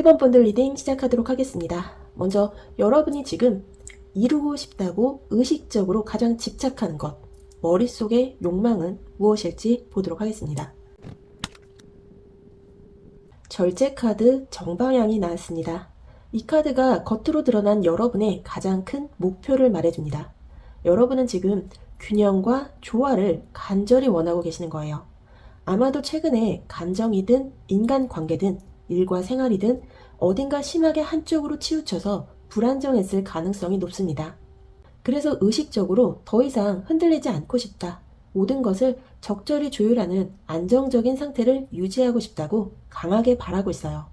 1번 본드 리딩 시작하도록 하겠습니다. 먼저 여러분이 지금 이루고 싶다고 의식적으로 가장 집착하는 것, 머릿속의 욕망은 무엇일지 보도록 하겠습니다. 절제 카드 정방향이 나왔습니다. 이 카드가 겉으로 드러난 여러분의 가장 큰 목표를 말해줍니다. 여러분은 지금 균형과 조화를 간절히 원하고 계시는 거예요. 아마도 최근에 감정이든 인간관계든 일과 생활이든 어딘가 심하게 한쪽으로 치우쳐서 불안정했을 가능성이 높습니다. 그래서 의식적으로 더 이상 흔들리지 않고 싶다. 모든 것을 적절히 조율하는 안정적인 상태를 유지하고 싶다고 강하게 바라고 있어요.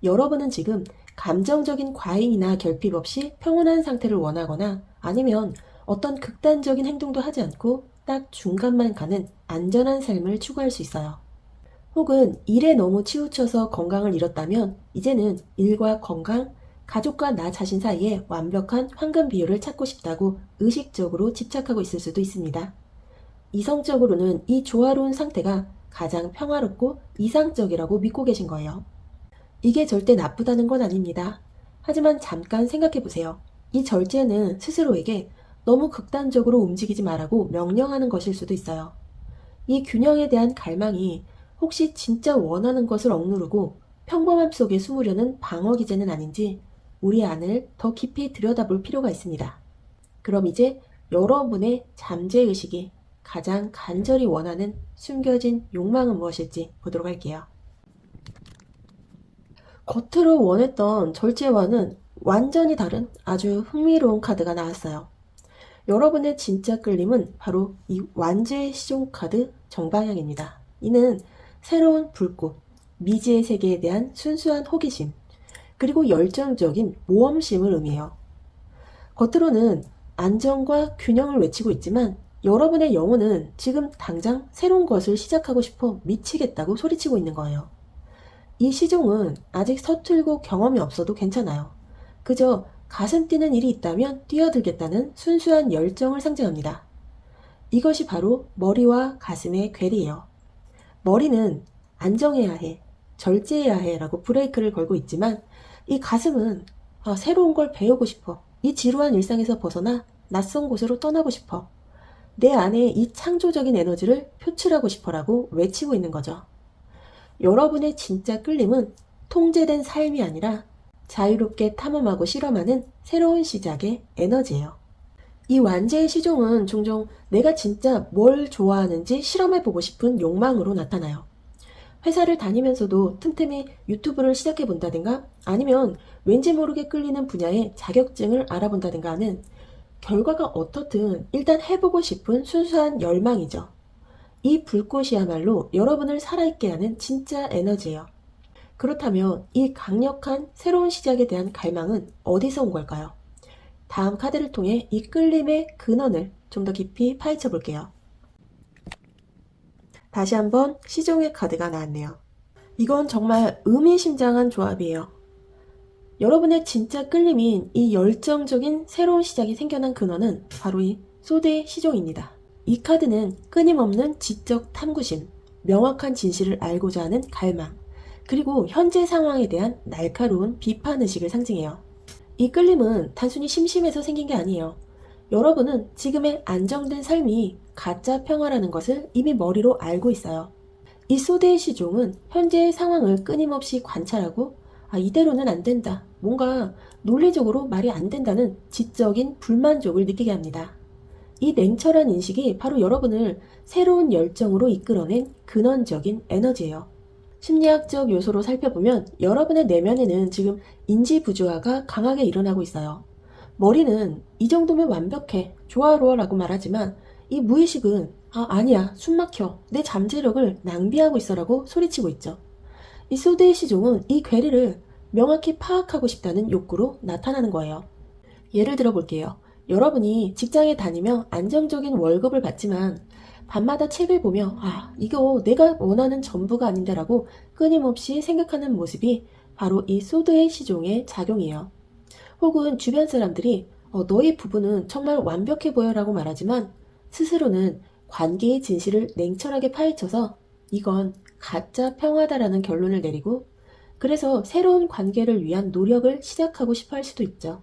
여러분은 지금 감정적인 과잉이나 결핍 없이 평온한 상태를 원하거나 아니면 어떤 극단적인 행동도 하지 않고 딱 중간만 가는 안전한 삶을 추구할 수 있어요. 혹은 일에 너무 치우쳐서 건강을 잃었다면 이제는 일과 건강, 가족과 나 자신 사이에 완벽한 황금 비율을 찾고 싶다고 의식적으로 집착하고 있을 수도 있습니다. 이성적으로는 이 조화로운 상태가 가장 평화롭고 이상적이라고 믿고 계신 거예요. 이게 절대 나쁘다는 건 아닙니다. 하지만 잠깐 생각해 보세요. 이 절제는 스스로에게 너무 극단적으로 움직이지 말라고 명령하는 것일 수도 있어요. 이 균형에 대한 갈망이 혹시 진짜 원하는 것을 억누르고 평범함 속에 숨으려는 방어 기제는 아닌지 우리 안을 더 깊이 들여다볼 필요가 있습니다. 그럼 이제 여러분의 잠재의식이 가장 간절히 원하는 숨겨진 욕망은 무엇일지 보도록 할게요. 겉으로 원했던 절제와는 완전히 다른 아주 흥미로운 카드가 나왔어요. 여러분의 진짜 끌림은 바로 이 완제의 시종 카드 정방향입니다. 이는 새로운 불꽃, 미지의 세계에 대한 순수한 호기심, 그리고 열정적인 모험심을 의미해요. 겉으로는 안정과 균형을 외치고 있지만 여러분의 영혼은 지금 당장 새로운 것을 시작하고 싶어 미치겠다고 소리치고 있는 거예요. 이 시종은 아직 서툴고 경험이 없어도 괜찮아요. 그저 가슴 뛰는 일이 있다면 뛰어들겠다는 순수한 열정을 상징합니다. 이것이 바로 머리와 가슴의 괴리예요. 머리는 안정해야 해, 절제해야 해 라고 브레이크를 걸고 있지만 이 가슴은 새로운 걸 배우고 싶어. 이 지루한 일상에서 벗어나 낯선 곳으로 떠나고 싶어. 내 안에 이 창조적인 에너지를 표출하고 싶어라고 외치고 있는 거죠. 여러분의 진짜 끌림은 통제된 삶이 아니라 자유롭게 탐험하고 실험하는 새로운 시작의 에너지예요. 이 완제의 시종은 종종 내가 진짜 뭘 좋아하는지 실험해보고 싶은 욕망으로 나타나요. 회사를 다니면서도 틈틈이 유튜브를 시작해본다든가 아니면 왠지 모르게 끌리는 분야의 자격증을 알아본다든가 하는 결과가 어떻든 일단 해보고 싶은 순수한 열망이죠. 이 불꽃이야말로 여러분을 살아있게 하는 진짜 에너지예요. 그렇다면 이 강력한 새로운 시작에 대한 갈망은 어디서 온 걸까요? 다음 카드를 통해 이 끌림의 근원을 좀 더 깊이 파헤쳐 볼게요. 다시 한번 시종의 카드가 나왔네요. 이건 정말 의미심장한 조합이에요. 여러분의 진짜 끌림인 이 열정적인 새로운 시작이 생겨난 근원은 바로 이 소드의 시종입니다. 이 카드는 끊임없는 지적 탐구심, 명확한 진실을 알고자 하는 갈망, 그리고 현재 상황에 대한 날카로운 비판의식을 상징해요. 이 끌림은 단순히 심심해서 생긴 게 아니에요. 여러분은 지금의 안정된 삶이 가짜 평화라는 것을 이미 머리로 알고 있어요. 이 소대의 시종은 현재의 상황을 끊임없이 관찰하고 이대로는 안 된다. 뭔가 논리적으로 말이 안 된다는 지적인 불만족을 느끼게 합니다. 이 냉철한 인식이 바로 여러분을 새로운 열정으로 이끌어낸 근원적인 에너지예요. 심리학적 요소로 살펴보면 여러분의 내면에는 지금 인지 부조화가 강하게 일어나고 있어요. 머리는 이 정도면 완벽해, 조화로워 라고 말하지만 이 무의식은 아니야, 숨 막혀, 내 잠재력을 낭비하고 있어 라고 소리치고 있죠. 이 소드의 시종은 이 괴리를 명확히 파악하고 싶다는 욕구로 나타나는 거예요. 예를 들어 볼게요. 여러분이 직장에 다니며 안정적인 월급을 받지만 밤마다 책을 보며 이거 내가 원하는 전부가 아닌데 라고 끊임없이 생각하는 모습이 바로 이 소드의 시종의 작용이에요. 혹은 주변 사람들이 너의 부부는 정말 완벽해 보여 라고 말하지만 스스로는 관계의 진실을 냉철하게 파헤쳐서 이건 가짜 평화다라는 결론을 내리고 그래서 새로운 관계를 위한 노력을 시작하고 싶어 할 수도 있죠.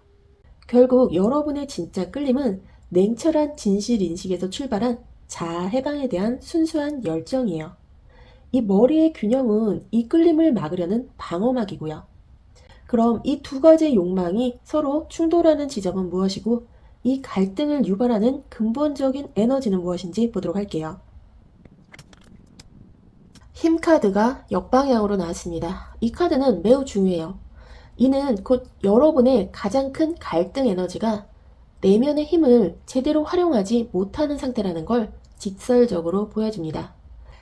결국 여러분의 진짜 끌림은 냉철한 진실 인식에서 출발한 자아 해방에 대한 순수한 열정이에요. 이 머리의 균형은 이 끌림을 막으려는 방어막이고요. 그럼 이 두 가지 욕망이 서로 충돌하는 지점은 무엇이고 이 갈등을 유발하는 근본적인 에너지는 무엇인지 보도록 할게요. 힘 카드가 역방향으로 나왔습니다. 이 카드는 매우 중요해요. 이는 곧 여러분의 가장 큰 갈등 에너지가 내면의 힘을 제대로 활용하지 못하는 상태라는 걸 직설적으로 보여줍니다.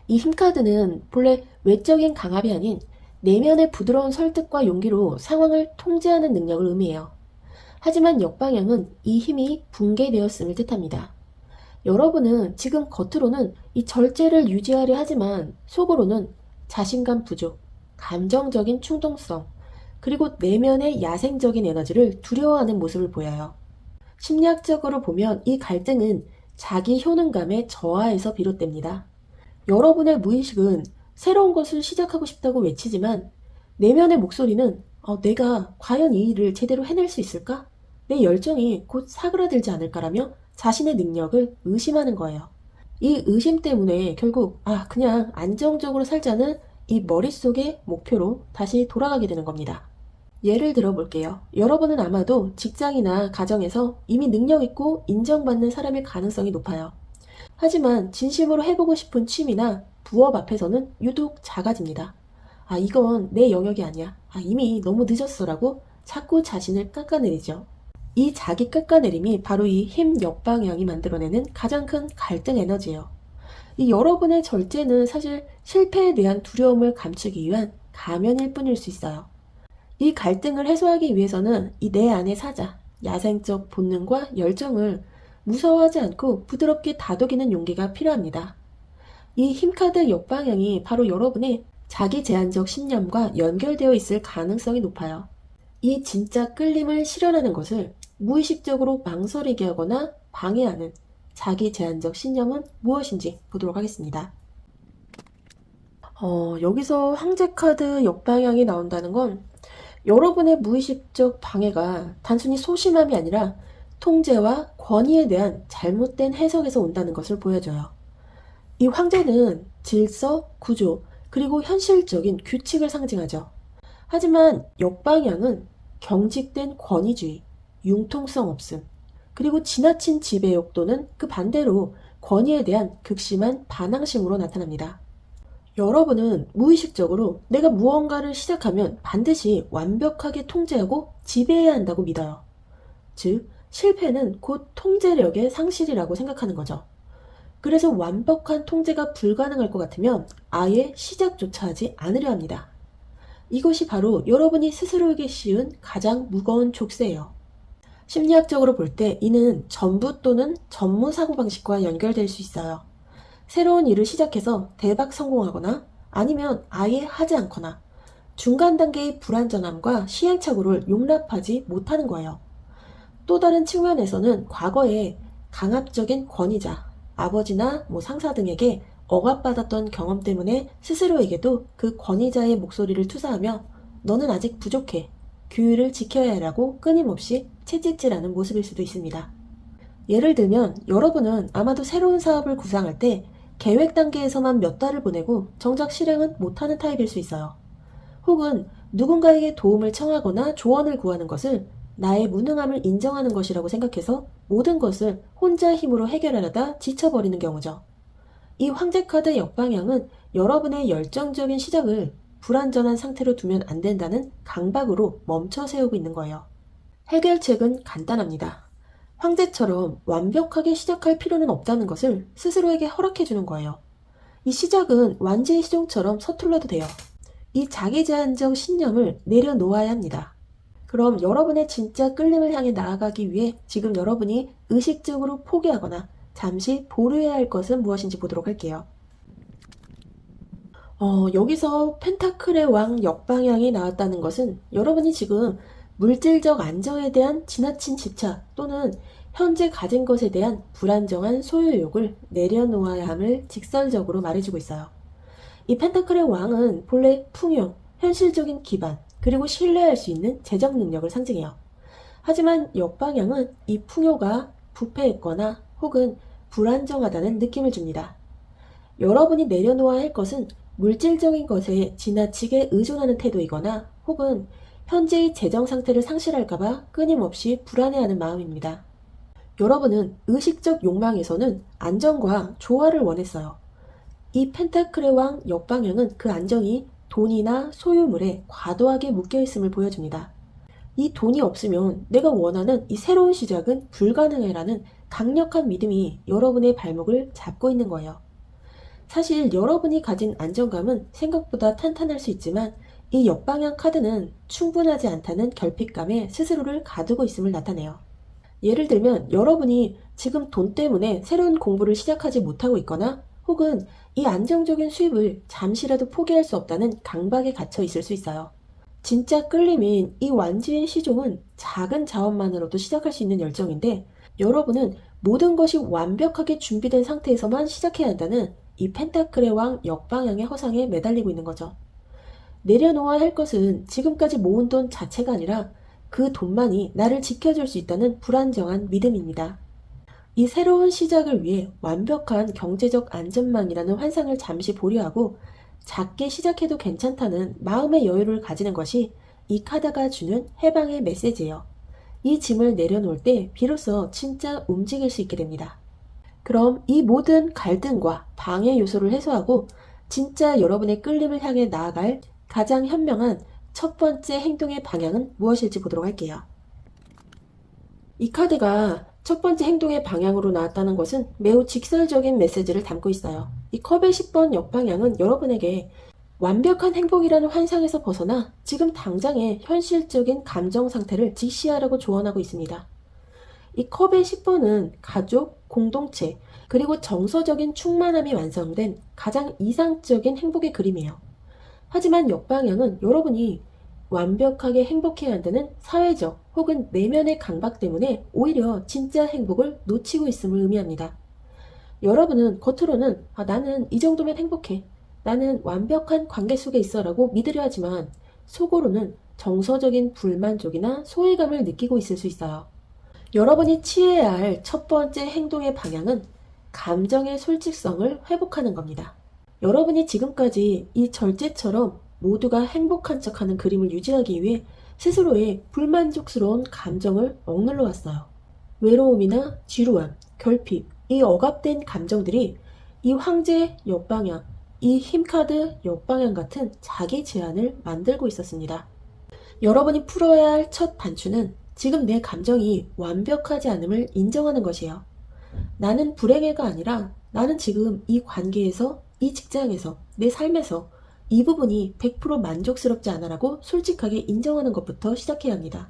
이 힘 카드는 본래 외적인 강압이 아닌 내면의 부드러운 설득과 용기로 상황을 통제하는 능력을 의미해요. 하지만 역방향은 이 힘이 붕괴되었음을 뜻합니다. 여러분은 지금 겉으로는 이 절제를 유지하려 하지만 속으로는 자신감 부족, 감정적인 충동성, 그리고 내면의 야생적인 에너지를 두려워하는 모습을 보여요. 심리학적으로 보면 이 갈등은 자기 효능감의 저하에서 비롯됩니다. 여러분의 무의식은 새로운 것을 시작하고 싶다고 외치지만 내면의 목소리는 내가 과연 이 일을 제대로 해낼 수 있을까? 내 열정이 곧 사그라들지 않을까라며 자신의 능력을 의심하는 거예요. 이 의심 때문에 결국 그냥 안정적으로 살자는 이 머릿속의 목표로 다시 돌아가게 되는 겁니다. 예를 들어 볼게요. 여러분은 아마도 직장이나 가정에서 이미 능력 있고 인정받는 사람일 가능성이 높아요. 하지만 진심으로 해보고 싶은 취미나 부업 앞에서는 유독 작아집니다. 이건 내 영역이 아니야. 이미 너무 늦었어라고 자꾸 자신을 깎아내리죠. 이 자기 깎아내림이 바로 이 힘 역방향이 만들어내는 가장 큰 갈등 에너지예요. 이 여러분의 절제는 사실 실패에 대한 두려움을 감추기 위한 가면일 뿐일 수 있어요. 이 갈등을 해소하기 위해서는 이 내 안의 사자, 야생적 본능과 열정을 무서워하지 않고 부드럽게 다독이는 용기가 필요합니다. 이 힘카드 역방향이 바로 여러분의 자기 제한적 신념과 연결되어 있을 가능성이 높아요. 이 진짜 끌림을 실현하는 것을 무의식적으로 망설이게 하거나 방해하는 자기 제한적 신념은 무엇인지 보도록 하겠습니다. 여기서 황제 카드 역방향이 나온다는 건 여러분의 무의식적 방해가 단순히 소심함이 아니라 통제와 권위에 대한 잘못된 해석에서 온다는 것을 보여줘요. 이 황제는 질서, 구조, 그리고 현실적인 규칙을 상징하죠. 하지만 역방향은 경직된 권위주의, 융통성 없음, 그리고 지나친 지배욕 또는 그 반대로 권위에 대한 극심한 반항심으로 나타납니다. 여러분은 무의식적으로 내가 무언가를 시작하면 반드시 완벽하게 통제하고 지배해야 한다고 믿어요. 즉, 실패는 곧 통제력의 상실이라고 생각하는 거죠. 그래서 완벽한 통제가 불가능할 것 같으면 아예 시작조차 하지 않으려 합니다. 이것이 바로 여러분이 스스로에게 씌운 가장 무거운 족쇄예요. 심리학적으로 볼 때 이는 전부 또는 전무 사고방식과 연결될 수 있어요. 새로운 일을 시작해서 대박 성공하거나 아니면 아예 하지 않거나 중간 단계의 불안전함과 시행착오를 용납하지 못하는 거예요. 또 다른 측면에서는 과거에 강압적인 권위자, 아버지나 상사 등에게 억압받았던 경험 때문에 스스로에게도 그 권위자의 목소리를 투사하며 너는 아직 부족해, 규율을 지켜야 하라고 끊임없이 채찍질하는 모습일 수도 있습니다. 예를 들면 여러분은 아마도 새로운 사업을 구상할 때 계획 단계에서만 몇 달을 보내고 정작 실행은 못하는 타입일 수 있어요. 혹은 누군가에게 도움을 청하거나 조언을 구하는 것을 나의 무능함을 인정하는 것이라고 생각해서 모든 것을 혼자 힘으로 해결하려다 지쳐버리는 경우죠. 이 황제 카드 역방향은 여러분의 열정적인 시작을 불완전한 상태로 두면 안 된다는 강박으로 멈춰 세우고 있는 거예요. 해결책은 간단합니다. 황제처럼 완벽하게 시작할 필요는 없다는 것을 스스로에게 허락해주는 거예요. 이 시작은 완제의 시종처럼 서툴러도 돼요. 이 자기제한적 신념을 내려놓아야 합니다. 그럼 여러분의 진짜 끌림을 향해 나아가기 위해 지금 여러분이 의식적으로 포기하거나 잠시 보류해야 할 것은 무엇인지 보도록 할게요. 여기서 펜타클의 왕 역방향이 나왔다는 것은 여러분이 지금 물질적 안정에 대한 지나친 집착 또는 현재 가진 것에 대한 불안정한 소유욕을 내려놓아야 함을 직설적으로 말해주고 있어요. 이 펜타클의 왕은 본래 풍요, 현실적인 기반, 그리고 신뢰할 수 있는 재정 능력을 상징해요. 하지만 역방향은 이 풍요가 부패했거나 혹은 불안정하다는 느낌을 줍니다. 여러분이 내려놓아야 할 것은 물질적인 것에 지나치게 의존하는 태도이거나 혹은 현재의 재정 상태를 상실할까봐 끊임없이 불안해하는 마음입니다. 여러분은 의식적 욕망에서는 안정과 조화를 원했어요. 이 펜타클의 왕 역방향은 그 안정이 돈이나 소유물에 과도하게 묶여있음을 보여줍니다. 이 돈이 없으면 내가 원하는 이 새로운 시작은 불가능해라는 강력한 믿음이 여러분의 발목을 잡고 있는 거예요. 사실 여러분이 가진 안정감은 생각보다 탄탄할 수 있지만 이 역방향 카드는 충분하지 않다는 결핍감에 스스로를 가두고 있음을 나타내요. 예를 들면 여러분이 지금 돈 때문에 새로운 공부를 시작하지 못하고 있거나 혹은 이 안정적인 수입을 잠시라도 포기할 수 없다는 강박에 갇혀 있을 수 있어요. 진짜 끌림인 이 완지의 시종은 작은 자원만으로도 시작할 수 있는 열정인데 여러분은 모든 것이 완벽하게 준비된 상태에서만 시작해야 한다는 이 펜타클의 왕 역방향의 허상에 매달리고 있는 거죠. 내려놓아야 할 것은 지금까지 모은 돈 자체가 아니라 그 돈만이 나를 지켜줄 수 있다는 불안정한 믿음입니다. 이 새로운 시작을 위해 완벽한 경제적 안전망이라는 환상을 잠시 보류하고 작게 시작해도 괜찮다는 마음의 여유를 가지는 것이 이 카드가 주는 해방의 메시지예요. 이 짐을 내려놓을 때 비로소 진짜 움직일 수 있게 됩니다. 그럼 이 모든 갈등과 방해 요소를 해소하고 진짜 여러분의 끌림을 향해 나아갈 가장 현명한 첫 번째 행동의 방향은 무엇일지 보도록 할게요. 이 카드가 첫 번째 행동의 방향으로 나왔다는 것은 매우 직설적인 메시지를 담고 있어요. 이 컵의 10번 역방향은 여러분에게 완벽한 행복이라는 환상에서 벗어나 지금 당장의 현실적인 감정 상태를 직시하라고 조언하고 있습니다. 이 컵의 10번은 가족, 공동체, 그리고 정서적인 충만함이 완성된 가장 이상적인 행복의 그림이에요. 하지만 역방향은 여러분이 완벽하게 행복해야 한다는 사회적 혹은 내면의 강박 때문에 오히려 진짜 행복을 놓치고 있음을 의미합니다. 여러분은 겉으로는 나는 이 정도면 행복해. 나는 완벽한 관계 속에 있어 라고 믿으려 하지만 속으로는 정서적인 불만족이나 소외감을 느끼고 있을 수 있어요. 여러분이 취해야 할 첫 번째 행동의 방향은 감정의 솔직성을 회복하는 겁니다. 여러분이 지금까지 이 절제처럼 모두가 행복한 척하는 그림을 유지하기 위해 스스로의 불만족스러운 감정을 억눌러 왔어요. 외로움이나 지루함, 결핍, 이 억압된 감정들이 이 황제 역방향, 이 힘카드 역방향 같은 자기 제한을 만들고 있었습니다. 여러분이 풀어야 할 첫 단추는 지금 내 감정이 완벽하지 않음을 인정하는 것이에요. 나는 불행해가 아니라 나는 지금 이 관계에서, 이 직장에서, 내 삶에서 이 부분이 100% 만족스럽지 않아라고 솔직하게 인정하는 것부터 시작해야 합니다.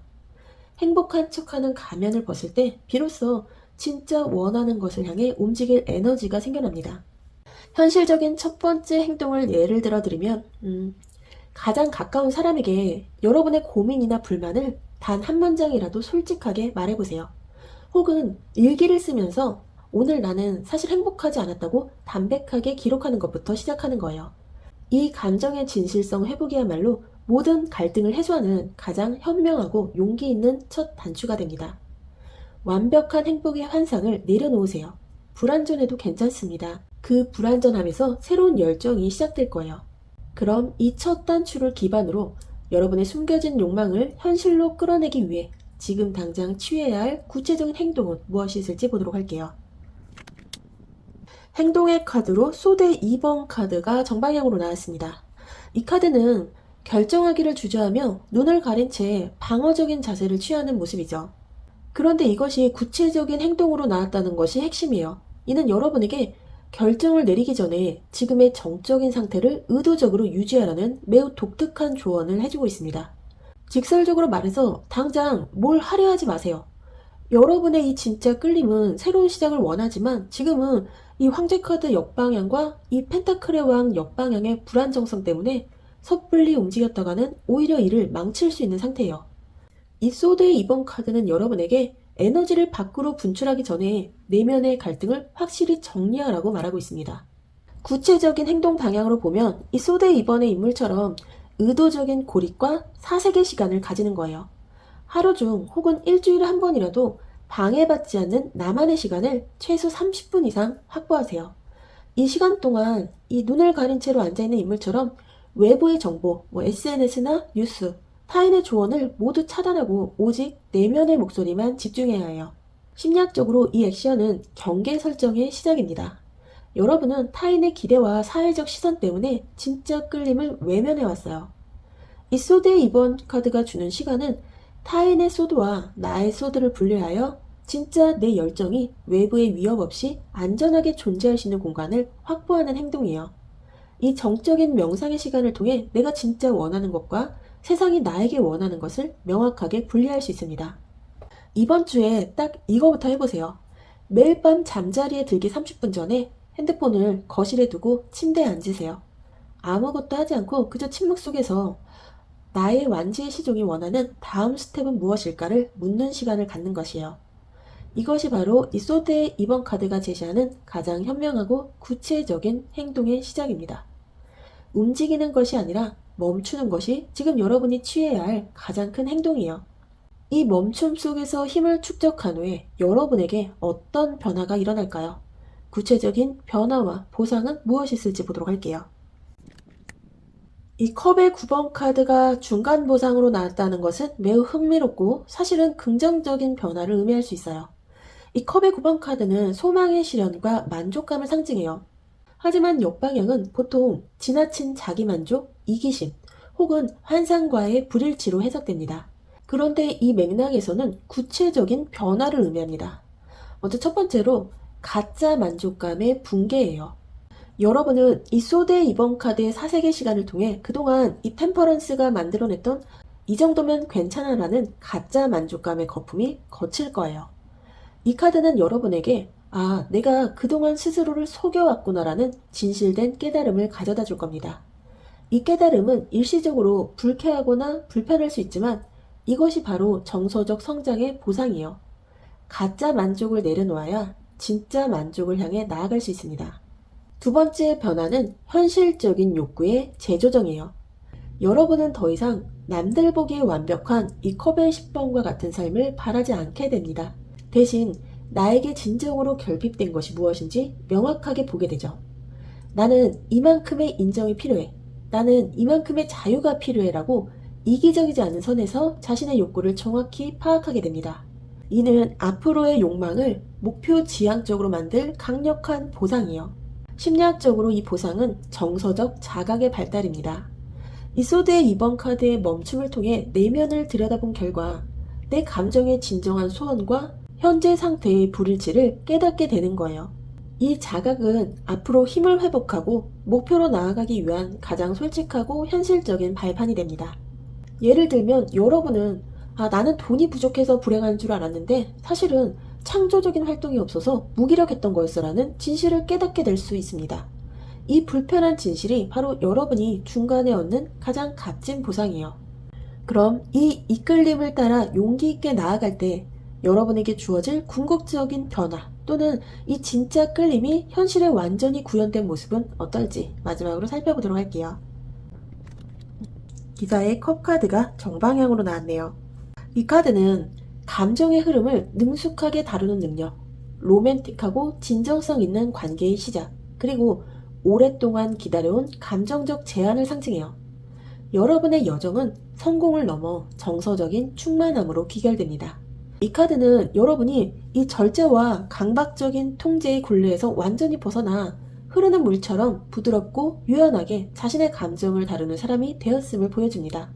행복한 척하는 가면을 벗을 때 비로소 진짜 원하는 것을 향해 움직일 에너지가 생겨납니다. 현실적인 첫 번째 행동을 예를 들어 드리면 가장 가까운 사람에게 여러분의 고민이나 불만을 단 한 문장이라도 솔직하게 말해보세요. 혹은 일기를 쓰면서 오늘 나는 사실 행복하지 않았다고 담백하게 기록하는 것부터 시작하는 거예요. 이 감정의 진실성 회복이야말로 모든 갈등을 해소하는 가장 현명하고 용기 있는 첫 단추가 됩니다. 완벽한 행복의 환상을 내려놓으세요. 불완전해도 괜찮습니다. 그 불완전함에서 새로운 열정이 시작될 거예요. 그럼 이 첫 단추를 기반으로 여러분의 숨겨진 욕망을 현실로 끌어내기 위해 지금 당장 취해야 할 구체적인 행동은 무엇이 있을지 보도록 할게요. 행동의 카드로 소대 2번 카드가 정방향으로 나왔습니다. 이 카드는 결정하기를 주저하며 눈을 가린 채 방어적인 자세를 취하는 모습이죠. 그런데 이것이 구체적인 행동으로 나왔다는 것이 핵심이에요. 이는 여러분에게 결정을 내리기 전에 지금의 정적인 상태를 의도적으로 유지하라는 매우 독특한 조언을 해주고 있습니다. 직설적으로 말해서 당장 뭘 하려 하지 마세요. 여러분의 이 진짜 끌림은 새로운 시작을 원하지만 지금은 이 황제 카드 역방향과 이 펜타클의 왕 역방향의 불안정성 때문에 섣불리 움직였다가는 오히려 이를 망칠 수 있는 상태예요. 이 소드의 2번 카드는 여러분에게 에너지를 밖으로 분출하기 전에 내면의 갈등을 확실히 정리하라고 말하고 있습니다. 구체적인 행동 방향으로 보면 이 소드 2번의 인물처럼 의도적인 고립과 사색의 시간을 가지는 거예요. 하루 중 혹은 일주일에 한 번이라도 방해받지 않는 나만의 시간을 최소 30분 이상 확보하세요. 이 시간 동안 이 눈을 가린 채로 앉아있는 인물처럼 외부의 정보, SNS나 뉴스, 타인의 조언을 모두 차단하고 오직 내면의 목소리만 집중해야 해요. 심리학적으로 이 액션은 경계 설정의 시작입니다. 여러분은 타인의 기대와 사회적 시선 때문에 진짜 끌림을 외면해왔어요. 이 소드의 2번 카드가 주는 시간은 타인의 소드와 나의 소드를 분리하여 진짜 내 열정이 외부의 위협 없이 안전하게 존재할 수 있는 공간을 확보하는 행동이에요. 이 정적인 명상의 시간을 통해 내가 진짜 원하는 것과 세상이 나에게 원하는 것을 명확하게 분리할 수 있습니다. 이번 주에 딱 이거부터 해보세요. 매일 밤 잠자리에 들기 30분 전에 핸드폰을 거실에 두고 침대에 앉으세요. 아무것도 하지 않고 그저 침묵 속에서 나의 완지의 시종이 원하는 다음 스텝은 무엇일까를 묻는 시간을 갖는 것이에요. 이것이 바로 이 소드의 2번 카드가 제시하는 가장 현명하고 구체적인 행동의 시작입니다. 움직이는 것이 아니라 멈추는 것이 지금 여러분이 취해야 할 가장 큰 행동이에요. 이 멈춤 속에서 힘을 축적한 후에 여러분에게 어떤 변화가 일어날까요? 구체적인 변화와 보상은 무엇이 있을지 보도록 할게요. 이 컵의 9번 카드가 중간 보상으로 나왔다는 것은 매우 흥미롭고 사실은 긍정적인 변화를 의미할 수 있어요. 이 컵의 9번 카드는 소망의 실현과 만족감을 상징해요. 하지만 역방향은 보통 지나친 자기만족, 이기심, 혹은 환상과의 불일치로 해석됩니다. 그런데 이 맥락에서는 구체적인 변화를 의미합니다. 먼저 첫 번째로 가짜 만족감의 붕괴예요. 여러분은 이 소드의 2번 카드의 사색의 시간을 통해 그동안 이 템퍼런스가 만들어냈던 이 정도면 괜찮아라는 가짜 만족감의 거품이 거칠 거예요. 이 카드는 여러분에게 내가 그동안 스스로를 속여왔구나라는 진실된 깨달음을 가져다 줄 겁니다. 이 깨달음은 일시적으로 불쾌하거나 불편할 수 있지만 이것이 바로 정서적 성장의 보상이에요. 가짜 만족을 내려놓아야 진짜 만족을 향해 나아갈 수 있습니다. 두 번째 변화는 현실적인 욕구의 재조정이에요. 여러분은 더 이상 남들 보기에 완벽한 이 컵의 10번과 같은 삶을 바라지 않게 됩니다. 대신 나에게 진정으로 결핍된 것이 무엇인지 명확하게 보게 되죠. 나는 이만큼의 인정이 필요해. 나는 이만큼의 자유가 필요해 라고 이기적이지 않은 선에서 자신의 욕구를 정확히 파악하게 됩니다. 이는 앞으로의 욕망을 목표 지향적으로 만들 강력한 보상이에요. 심리학적으로 이 보상은 정서적 자각의 발달입니다. 이 소드의 2번 카드의 멈춤을 통해 내면을 들여다본 결과 내 감정의 진정한 소원과 현재 상태의 불일치를 깨닫게 되는 거예요. 이 자각은 앞으로 힘을 회복하고 목표로 나아가기 위한 가장 솔직하고 현실적인 발판이 됩니다. 예를 들면 여러분은 나는 돈이 부족해서 불행한 줄 알았는데 사실은 창조적인 활동이 없어서 무기력했던 거였어라는 진실을 깨닫게 될 수 있습니다. 이 불편한 진실이 바로 여러분이 중간에 얻는 가장 값진 보상이에요. 그럼 이 이끌림을 따라 용기 있게 나아갈 때 여러분에게 주어질 궁극적인 변화 또는 이 진짜 끌림이 현실에 완전히 구현된 모습은 어떨지 마지막으로 살펴보도록 할게요. 기사의 컵 카드가 정방향으로 나왔네요. 이 카드는 감정의 흐름을 능숙하게 다루는 능력, 로맨틱하고 진정성 있는 관계의 시작, 그리고 오랫동안 기다려온 감정적 제한을 상징해요. 여러분의 여정은 성공을 넘어 정서적인 충만함으로 귀결됩니다. 이 카드는 여러분이 이 절제와 강박적인 통제의 굴레에서 완전히 벗어나 흐르는 물처럼 부드럽고 유연하게 자신의 감정을 다루는 사람이 되었음을 보여줍니다.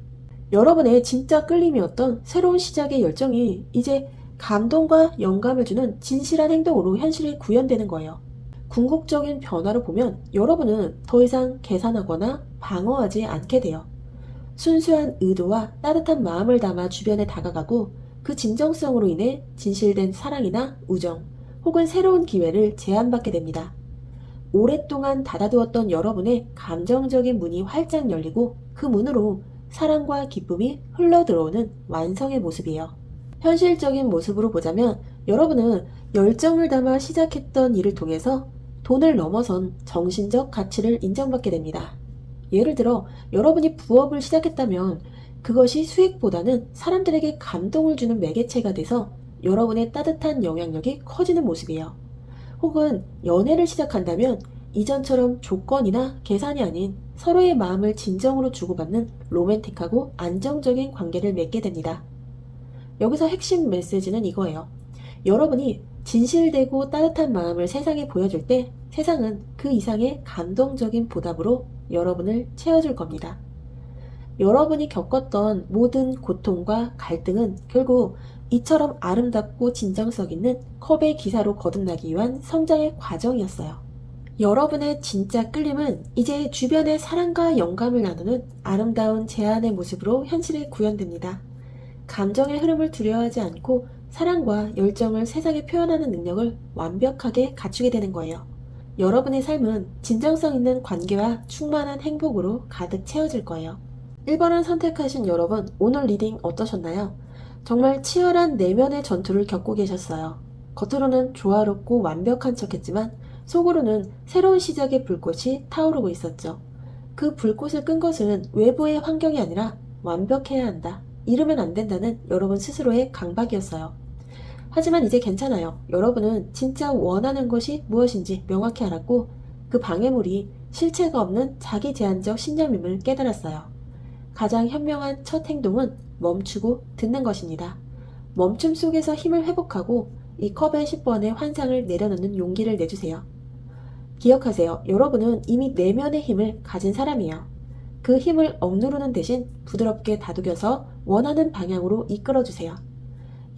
여러분의 진짜 끌림이었던 새로운 시작의 열정이 이제 감동과 영감을 주는 진실한 행동으로 현실에 구현되는 거예요. 궁극적인 변화를 보면 여러분은 더 이상 계산하거나 방어하지 않게 돼요. 순수한 의도와 따뜻한 마음을 담아 주변에 다가가고 그 진정성으로 인해 진실된 사랑이나 우정 혹은 새로운 기회를 제안받게 됩니다. 오랫동안 닫아두었던 여러분의 감정적인 문이 활짝 열리고 그 문으로 사랑과 기쁨이 흘러들어오는 완성의 모습이에요. 현실적인 모습으로 보자면 여러분은 열정을 담아 시작했던 일을 통해서 돈을 넘어선 정신적 가치를 인정받게 됩니다. 예를 들어 여러분이 부업을 시작했다면 그것이 수익보다는 사람들에게 감동을 주는 매개체가 돼서 여러분의 따뜻한 영향력이 커지는 모습이에요. 혹은 연애를 시작한다면 이전처럼 조건이나 계산이 아닌 서로의 마음을 진정으로 주고받는 로맨틱하고 안정적인 관계를 맺게 됩니다. 여기서 핵심 메시지는 이거예요. 여러분이 진실되고 따뜻한 마음을 세상에 보여줄 때 세상은 그 이상의 감동적인 보답으로 여러분을 채워줄 겁니다. 여러분이 겪었던 모든 고통과 갈등은 결국 이처럼 아름답고 진정성 있는 컵의 기사로 거듭나기 위한 성장의 과정이었어요. 여러분의 진짜 끌림은 이제 주변의 사랑과 영감을 나누는 아름다운 제안의 모습으로 현실에 구현됩니다. 감정의 흐름을 두려워하지 않고 사랑과 열정을 세상에 표현하는 능력을 완벽하게 갖추게 되는 거예요. 여러분의 삶은 진정성 있는 관계와 충만한 행복으로 가득 채워질 거예요. 1번을 선택하신 여러분, 오늘 리딩 어떠셨나요? 정말 치열한 내면의 전투를 겪고 계셨어요. 겉으로는 조화롭고 완벽한 척했지만 속으로는 새로운 시작의 불꽃이 타오르고 있었죠. 그 불꽃을 끈 것은 외부의 환경이 아니라 완벽해야 한다, 이러면 안 된다는 여러분 스스로의 강박이었어요. 하지만 이제 괜찮아요. 여러분은 진짜 원하는 것이 무엇인지 명확히 알았고 그 방해물이 실체가 없는 자기 제한적 신념임을 깨달았어요. 가장 현명한 첫 행동은 멈추고 듣는 것입니다. 멈춤 속에서 힘을 회복하고 이 컵의 10번의 환상을 내려놓는 용기를 내주세요. 기억하세요. 여러분은 이미 내면의 힘을 가진 사람이에요. 그 힘을 억누르는 대신 부드럽게 다독여서 원하는 방향으로 이끌어주세요.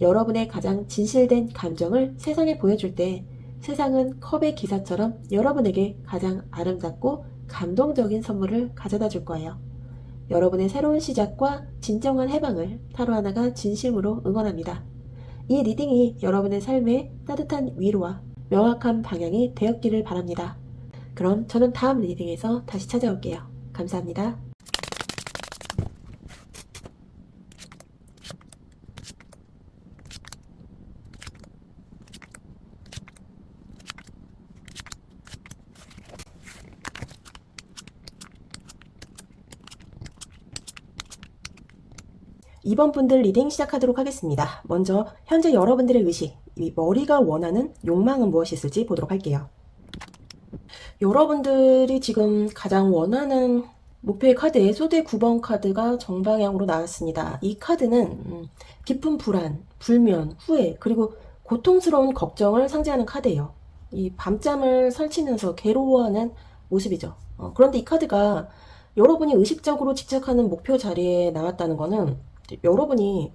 여러분의 가장 진실된 감정을 세상에 보여줄 때 세상은 컵의 기사처럼 여러분에게 가장 아름답고 감동적인 선물을 가져다 줄 거예요. 여러분의 새로운 시작과 진정한 해방을 타로 하나가 진심으로 응원합니다. 이 리딩이 여러분의 삶에 따뜻한 위로와 명확한 방향이 되었기를 바랍니다. 그럼 저는 다음 리딩에서 다시 찾아올게요. 감사합니다. 이번 분들 리딩 시작하도록 하겠습니다. 먼저 현재 여러분들의 의식, 이 머리가 원하는 욕망은 무엇이 있을지 보도록 할게요. 여러분들이 지금 가장 원하는 목표의 카드에 소대 9번 카드가 정방향으로 나왔습니다. 이 카드는 깊은 불안, 불면, 후회, 그리고 고통스러운 걱정을 상징하는 카드예요. 이 밤잠을 설치면서 괴로워하는 모습이죠. 그런데 이 카드가 여러분이 의식적으로 집착하는 목표 자리에 나왔다는 거는 여러분이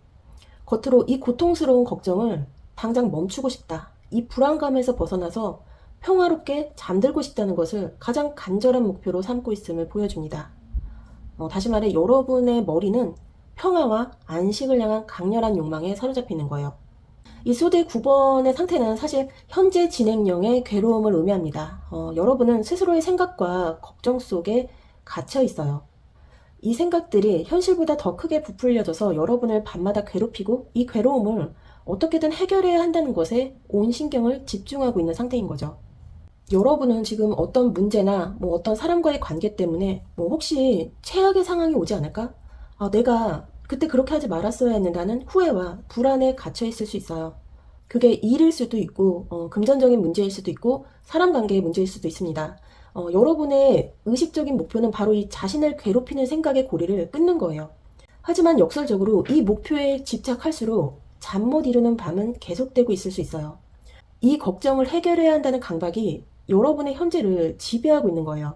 겉으로 이 고통스러운 걱정을 당장 멈추고 싶다, 이 불안감에서 벗어나서 평화롭게 잠들고 싶다는 것을 가장 간절한 목표로 삼고 있음을 보여줍니다. 다시 말해 여러분의 머리는 평화와 안식을 향한 강렬한 욕망에 사로잡히는 거예요. 이 소대 9번의 상태는 사실 현재 진행형의 괴로움을 의미합니다. 여러분은 스스로의 생각과 걱정 속에 갇혀 있어요. 이 생각들이 현실보다 더 크게 부풀려져서 여러분을 밤마다 괴롭히고 이 괴로움을 어떻게든 해결해야 한다는 것에 온 신경을 집중하고 있는 상태인 거죠. 여러분은 지금 어떤 문제나 어떤 사람과의 관계 때문에 혹시 최악의 상황이 오지 않을까? 내가 그때 그렇게 하지 말았어야 했는다는 후회와 불안에 갇혀 있을 수 있어요. 그게 일일 수도 있고 금전적인 문제일 수도 있고 사람 관계의 문제일 수도 있습니다. 여러분의 의식적인 목표는 바로 이 자신을 괴롭히는 생각의 고리를 끊는 거예요. 하지만 역설적으로 이 목표에 집착할수록 잠 못 이루는 밤은 계속되고 있을 수 있어요. 이 걱정을 해결해야 한다는 강박이 여러분의 현재를 지배하고 있는 거예요.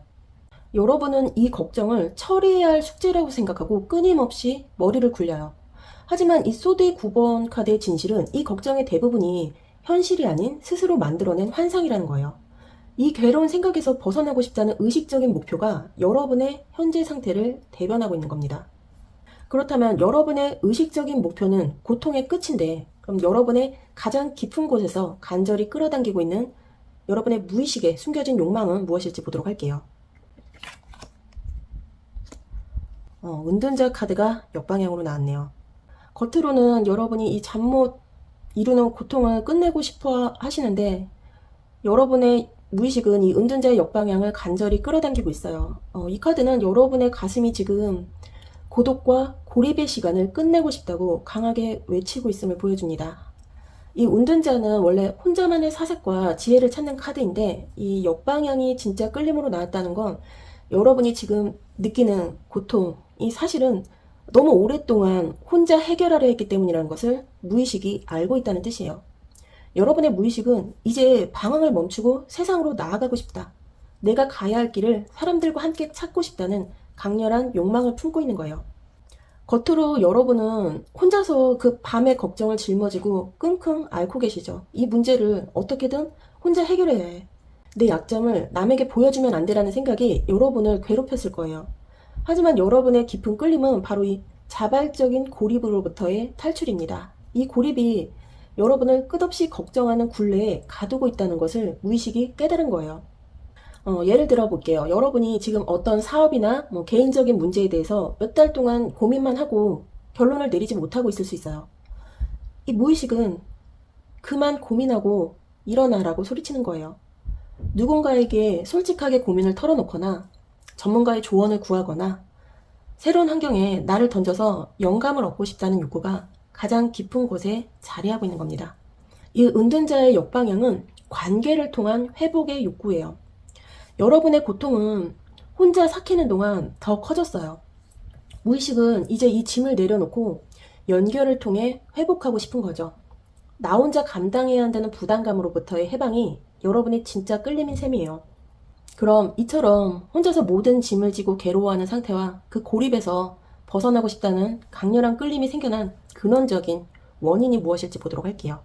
여러분은 이 걱정을 처리해야 할 숙제라고 생각하고 끊임없이 머리를 굴려요. 하지만 이 소드 9번 카드의 진실은 이 걱정의 대부분이 현실이 아닌 스스로 만들어낸 환상이라는 거예요. 이 괴로운 생각에서 벗어나고 싶다는 의식적인 목표가 여러분의 현재 상태를 대변하고 있는 겁니다. 그렇다면 여러분의 의식적인 목표는 고통의 끝인데 그럼 여러분의 가장 깊은 곳에서 간절히 끌어당기고 있는 여러분의 무의식에 숨겨진 욕망은 무엇일지 보도록 할게요. 은둔자 카드가 역방향으로 나왔네요. 겉으로는 여러분이 이 잠 못 이루는 고통을 끝내고 싶어 하시는데 여러분의 무의식은 이 은둔자의 역방향을 간절히 끌어당기고 있어요. 이 카드는 여러분의 가슴이 지금 고독과 고립의 시간을 끝내고 싶다고 강하게 외치고 있음을 보여줍니다. 이 운둔자는 원래 혼자만의 사색과 지혜를 찾는 카드인데, 이 역방향이 진짜 끌림으로 나왔다는 건 여러분이 지금 느끼는 고통이 사실은 너무 오랫동안 혼자 해결하려 했기 때문이라는 것을 무의식이 알고 있다는 뜻이에요. 여러분의 무의식은 이제 방황을 멈추고 세상으로 나아가고 싶다. 내가 가야 할 길을 사람들과 함께 찾고 싶다는 강렬한 욕망을 품고 있는 거예요. 겉으로 여러분은 혼자서 그 밤의 걱정을 짊어지고 끙끙 앓고 계시죠. 이 문제를 어떻게든 혼자 해결해야 해. 내 약점을 남에게 보여주면 안 되라는 생각이 여러분을 괴롭혔을 거예요. 하지만 여러분의 깊은 끌림은 바로 이 자발적인 고립으로부터의 탈출입니다. 이 고립이 여러분을 끝없이 걱정하는 굴레에 가두고 있다는 것을 무의식이 깨달은 거예요. 예를 들어 볼게요. 여러분이 지금 어떤 사업이나 개인적인 문제에 대해서 몇 달 동안 고민만 하고 결론을 내리지 못하고 있을 수 있어요. 이 무의식은 그만 고민하고 일어나라고 소리치는 거예요. 누군가에게 솔직하게 고민을 털어놓거나 전문가의 조언을 구하거나 새로운 환경에 나를 던져서 영감을 얻고 싶다는 욕구가 가장 깊은 곳에 자리하고 있는 겁니다. 이 은둔자의 역방향은 관계를 통한 회복의 욕구예요. 여러분의 고통은 혼자 삭히는 동안 더 커졌어요. 무의식은 이제 이 짐을 내려놓고 연결을 통해 회복하고 싶은 거죠. 나 혼자 감당해야 한다는 부담감으로부터의 해방이 여러분의 진짜 끌림인 셈이에요. 그럼 이처럼 혼자서 모든 짐을 지고 괴로워하는 상태와 그 고립에서 벗어나고 싶다는 강렬한 끌림이 생겨난 근원적인 원인이 무엇일지 보도록 할게요.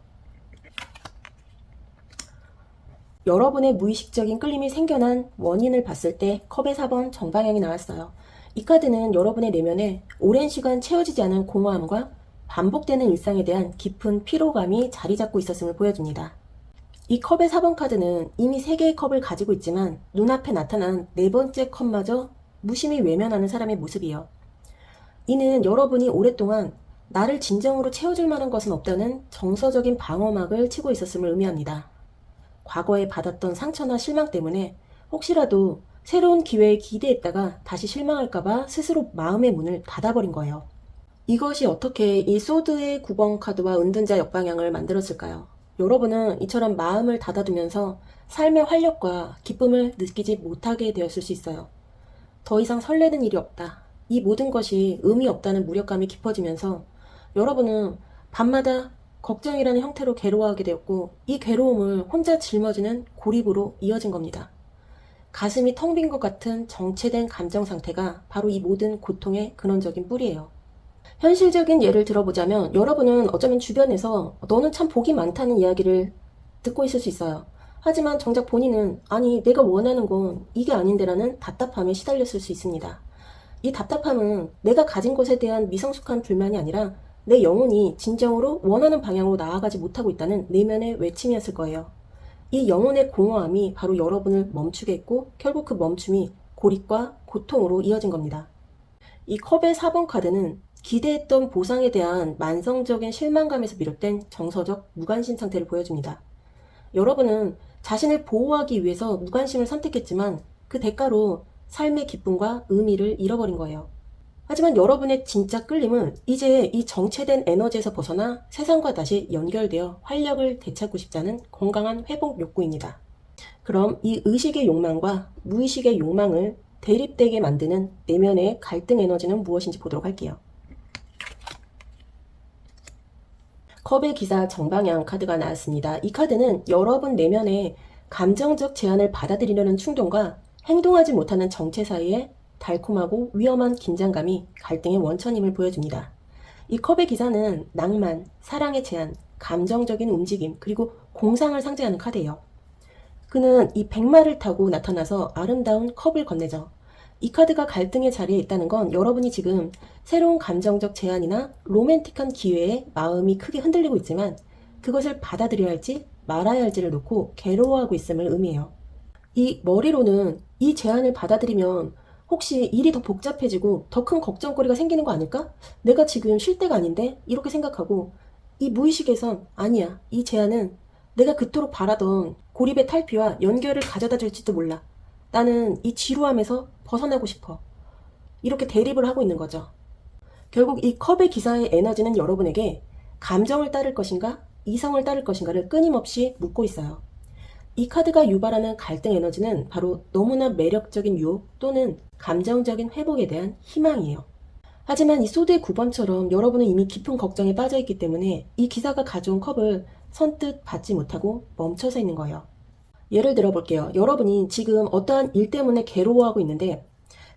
여러분의 무의식적인 끌림이 생겨난 원인을 봤을 때 컵의 4번 정방향이 나왔어요. 이 카드는 여러분의 내면에 오랜 시간 채워지지 않은 공허함과 반복되는 일상에 대한 깊은 피로감이 자리 잡고 있었음을 보여줍니다. 이 컵의 4번 카드는 이미 3개의 컵을 가지고 있지만 눈앞에 나타난 4번째 컵마저 무심히 외면하는 사람의 모습이에요. 이는 여러분이 오랫동안 나를 진정으로 채워줄 만한 것은 없다는 정서적인 방어막을 치고 있었음을 의미합니다. 과거에 받았던 상처나 실망 때문에 혹시라도 새로운 기회에 기대했다가 다시 실망할까봐 스스로 마음의 문을 닫아버린 거예요. 이것이 어떻게 이 소드의 9번 카드와 은둔자 역방향을 만들었을까요? 여러분은 이처럼 마음을 닫아두면서 삶의 활력과 기쁨을 느끼지 못하게 되었을 수 있어요. 더 이상 설레는 일이 없다. 이 모든 것이 의미 없다는 무력감이 깊어지면서 여러분은 밤마다 걱정이라는 형태로 괴로워하게 되었고, 이 괴로움을 혼자 짊어지는 고립으로 이어진 겁니다. 가슴이 텅 빈 것 같은 정체된 감정 상태가 바로 이 모든 고통의 근원적인 뿌리예요. 현실적인 예를 들어보자면 여러분은 어쩌면 주변에서 너는 참 복이 많다는 이야기를 듣고 있을 수 있어요. 하지만 정작 본인은 아니 내가 원하는 건 이게 아닌데라는 답답함에 시달렸을 수 있습니다. 이 답답함은 내가 가진 것에 대한 미성숙한 불만이 아니라 내 영혼이 진정으로 원하는 방향으로 나아가지 못하고 있다는 내면의 외침이었을 거예요. 이 영혼의 공허함이 바로 여러분을 멈추게 했고 결국 그 멈춤이 고립과 고통으로 이어진 겁니다. 이 컵의 4번 카드는 기대했던 보상에 대한 만성적인 실망감에서 비롯된 정서적 무관심 상태를 보여줍니다. 여러분은 자신을 보호하기 위해서 무관심을 선택했지만 그 대가로 삶의 기쁨과 의미를 잃어버린 거예요. 하지만 여러분의 진짜 끌림은 이제 이 정체된 에너지에서 벗어나 세상과 다시 연결되어 활력을 되찾고 싶다는 건강한 회복 욕구입니다. 그럼 이 의식의 욕망과 무의식의 욕망을 대립되게 만드는 내면의 갈등 에너지는 무엇인지 보도록 할게요. 컵의 기사 정방향 카드가 나왔습니다. 이 카드는 여러분 내면의 감정적 제한을 받아들이려는 충동과 행동하지 못하는 정체 사이에 달콤하고 위험한 긴장감이 갈등의 원천임을 보여줍니다. 이 컵의 기사는 낭만, 사랑의 제한, 감정적인 움직임, 그리고 공상을 상징하는 카드예요. 그는 이 백마를 타고 나타나서 아름다운 컵을 건네죠. 이 카드가 갈등의 자리에 있다는 건 여러분이 지금 새로운 감정적 제안이나 로맨틱한 기회에 마음이 크게 흔들리고 있지만 그것을 받아들여야 할지 말아야 할지를 놓고 괴로워하고 있음을 의미해요. 이 머리로는 이 제안을 받아들이면 혹시 일이 더 복잡해지고 더 큰 걱정거리가 생기는 거 아닐까? 내가 지금 쉴 때가 아닌데? 이렇게 생각하고 이 무의식에선 아니야. 이 제안은 내가 그토록 바라던 고립의 탈피와 연결을 가져다 줄지도 몰라. 나는 이 지루함에서 벗어나고 싶어. 이렇게 대립을 하고 있는 거죠. 결국 이 컵의 기사의 에너지는 여러분에게 감정을 따를 것인가, 이성을 따를 것인가를 끊임없이 묻고 있어요. 이 카드가 유발하는 갈등 에너지는 바로 너무나 매력적인 유혹 또는 감정적인 회복에 대한 희망이에요. 하지만 이 소드의 9번처럼 여러분은 이미 깊은 걱정에 빠져 있기 때문에 이 기사가 가져온 컵을 선뜻 받지 못하고 멈춰서 있는 거예요. 예를 들어 볼게요. 여러분이 지금 어떠한 일 때문에 괴로워하고 있는데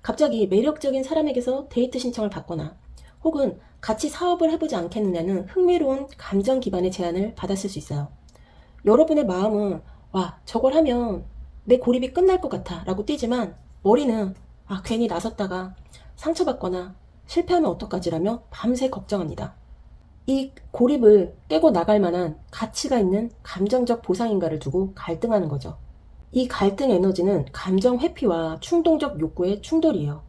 갑자기 매력적인 사람에게서 데이트 신청을 받거나 혹은 같이 사업을 해보지 않겠느냐는 흥미로운 감정 기반의 제안을 받았을 수 있어요. 여러분의 마음은 와, 저걸 하면 내 고립이 끝날 것 같아 라고 뛰지만 머리는 괜히 나섰다가 상처받거나 실패하면 어떡하지라며 밤새 걱정합니다. 이 고립을 깨고 나갈 만한 가치가 있는 감정적 보상인가를 두고 갈등하는 거죠. 이 갈등 에너지는 감정 회피와 충동적 욕구의 충돌이에요.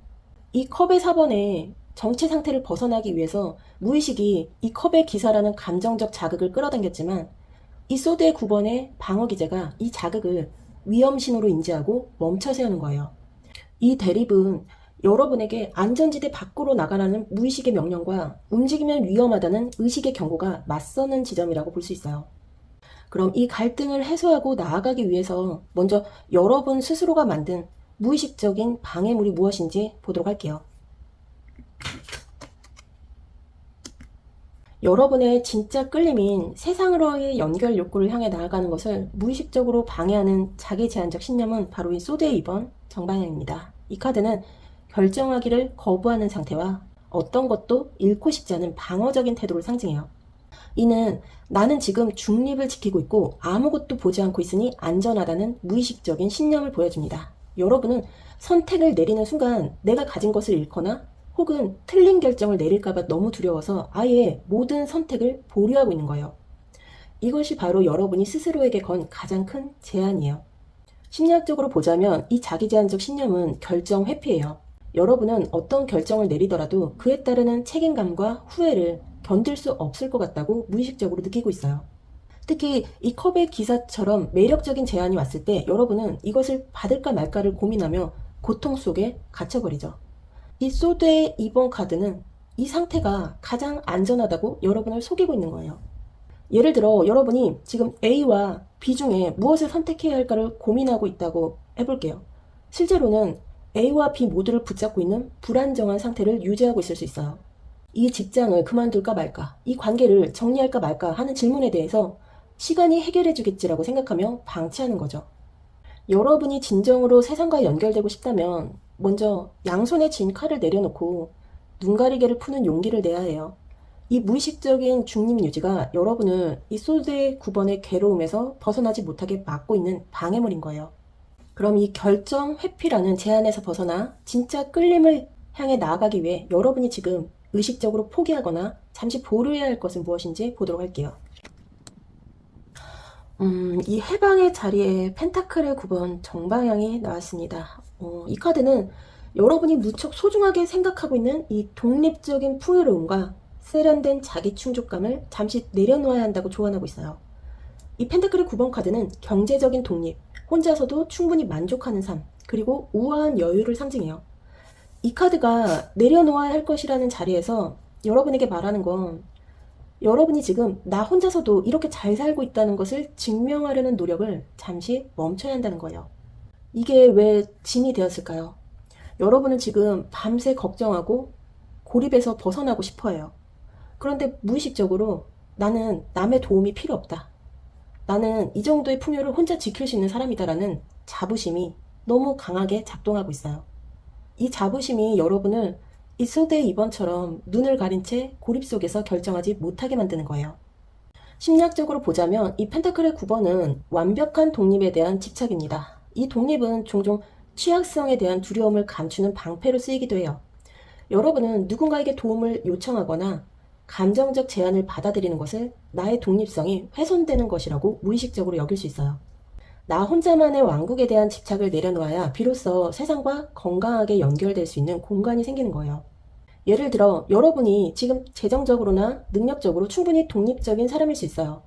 이 컵의 4번의 정체 상태를 벗어나기 위해서 무의식이 이 컵의 기사라는 감정적 자극을 끌어당겼지만 이 소드의 9번의 방어 기제가 이 자극을 위험 신호로 인지하고 멈춰 세우는 거예요. 이 대립은 여러분에게 안전지대 밖으로 나가라는 무의식의 명령과 움직이면 위험하다는 의식의 경고가 맞서는 지점이라고 볼 수 있어요. 그럼 이 갈등을 해소하고 나아가기 위해서 먼저 여러분 스스로가 만든 무의식적인 방해물이 무엇인지 보도록 할게요. 여러분의 진짜 끌림인 세상으로의 연결 욕구를 향해 나아가는 것을 무의식적으로 방해하는 자기 제한적 신념은 바로 이 소드의 2번 정방향입니다. 이 카드는 결정하기를 거부하는 상태와 어떤 것도 잃고 싶지 않은 방어적인 태도를 상징해요. 이는 나는 지금 중립을 지키고 있고 아무것도 보지 않고 있으니 안전하다는 무의식적인 신념을 보여줍니다. 여러분은 선택을 내리는 순간 내가 가진 것을 잃거나 혹은 틀린 결정을 내릴까봐 너무 두려워서 아예 모든 선택을 보류하고 있는 거예요. 이것이 바로 여러분이 스스로에게 건 가장 큰 제한이에요. 심리학적으로 보자면 이 자기제한적 신념은 결정 회피예요. 여러분은 어떤 결정을 내리더라도 그에 따르는 책임감과 후회를 견딜 수 없을 것 같다고 무의식적으로 느끼고 있어요. 특히 이 컵의 기사처럼 매력적인 제안이 왔을 때 여러분은 이것을 받을까 말까를 고민하며 고통 속에 갇혀버리죠. 이 소드의 2번 카드는 이 상태가 가장 안전하다고 여러분을 속이고 있는 거예요. 예를 들어 여러분이 지금 A와 B 중에 무엇을 선택해야 할까를 고민하고 있다고 해볼게요. 실제로는 A와 B 모두를 붙잡고 있는 불안정한 상태를 유지하고 있을 수 있어요. 이 직장을 그만둘까 말까, 이 관계를 정리할까 말까 하는 질문에 대해서 시간이 해결해 주겠지라고 생각하며 방치하는 거죠. 여러분이 진정으로 세상과 연결되고 싶다면 먼저 양손에 쥔 칼을 내려놓고 눈가리개를 푸는 용기를 내야 해요. 이 무의식적인 중립 유지가 여러분을 이 소드의 9번의 괴로움에서 벗어나지 못하게 막고 있는 방해물인 거예요. 그럼 이 결정 회피라는 제한에서 벗어나 진짜 끌림을 향해 나아가기 위해 여러분이 지금 의식적으로 포기하거나 잠시 보류해야 할 것은 무엇인지 보도록 할게요. 이 해방의 자리에 펜타클의 9번 정방향이 나왔습니다. 이 카드는 여러분이 무척 소중하게 생각하고 있는 이 독립적인 풍요로움과 세련된 자기 충족감을 잠시 내려놓아야 한다고 조언하고 있어요. 이 펜타클의 9번 카드는 경제적인 독립, 혼자서도 충분히 만족하는 삶, 그리고 우아한 여유를 상징해요. 이 카드가 내려놓아야 할 것이라는 자리에서 여러분에게 말하는 건 여러분이 지금 나 혼자서도 이렇게 잘 살고 있다는 것을 증명하려는 노력을 잠시 멈춰야 한다는 거예요. 이게 왜 짐이 되었을까요? 여러분은 지금 밤새 걱정하고 고립에서 벗어나고 싶어 해요. 그런데 무의식적으로 나는 남의 도움이 필요 없다. 나는 이 정도의 풍요를 혼자 지킬 수 있는 사람이다라는 자부심이 너무 강하게 작동하고 있어요. 이 자부심이 여러분을 이 소드의 2번처럼 눈을 가린 채 고립 속에서 결정하지 못하게 만드는 거예요. 심리학적으로 보자면 이 펜타클의 9번은 완벽한 독립에 대한 집착입니다. 이 독립은 종종 취약성에 대한 두려움을 감추는 방패로 쓰이기도 해요. 여러분은 누군가에게 도움을 요청하거나 감정적 제안을 받아들이는 것을 나의 독립성이 훼손되는 것이라고 무의식적으로 여길 수 있어요. 나 혼자만의 왕국에 대한 집착을 내려놓아야 비로소 세상과 건강하게 연결될 수 있는 공간이 생기는 거예요. 예를 들어 여러분이 지금 재정적으로나 능력적으로 충분히 독립적인 사람일 수 있어요.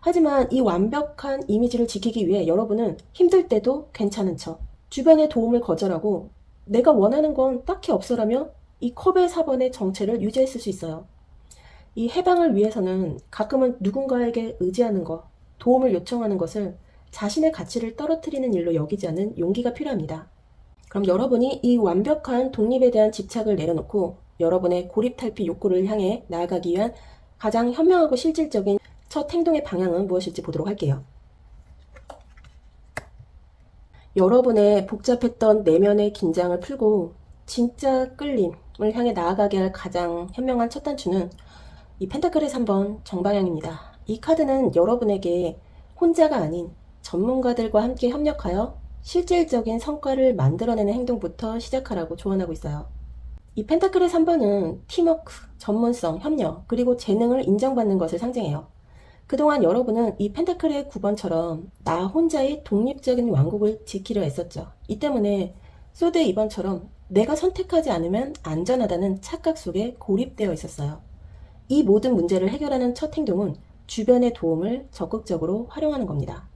하지만 이 완벽한 이미지를 지키기 위해 여러분은 힘들 때도 괜찮은 척, 주변의 도움을 거절하고 내가 원하는 건 딱히 없어라며 이 컵의 4번의 정체를 유지했을 수 있어요. 이 해방을 위해서는 가끔은 누군가에게 의지하는 것, 도움을 요청하는 것을 자신의 가치를 떨어뜨리는 일로 여기지 않는 용기가 필요합니다. 그럼 여러분이 이 완벽한 독립에 대한 집착을 내려놓고 여러분의 고립탈피 욕구를 향해 나아가기 위한 가장 현명하고 실질적인 첫 행동의 방향은 무엇일지 보도록 할게요. 여러분의 복잡했던 내면의 긴장을 풀고 진짜 끌림을 향해 나아가게 할 가장 현명한 첫 단추는 이 펜타클의 3번 정방향입니다. 이 카드는 여러분에게 혼자가 아닌 전문가들과 함께 협력하여 실질적인 성과를 만들어내는 행동부터 시작하라고 조언하고 있어요. 이 펜타클의 3번은 팀워크, 전문성, 협력, 그리고 재능을 인정받는 것을 상징해요. 그동안 여러분은 이 펜타클의 9번처럼 나 혼자의 독립적인 왕국을 지키려 했었죠. 이 때문에 소드 2번처럼 내가 선택하지 않으면 안전하다는 착각 속에 고립되어 있었어요. 이 모든 문제를 해결하는 첫 행동은 주변의 도움을 적극적으로 활용하는 겁니다.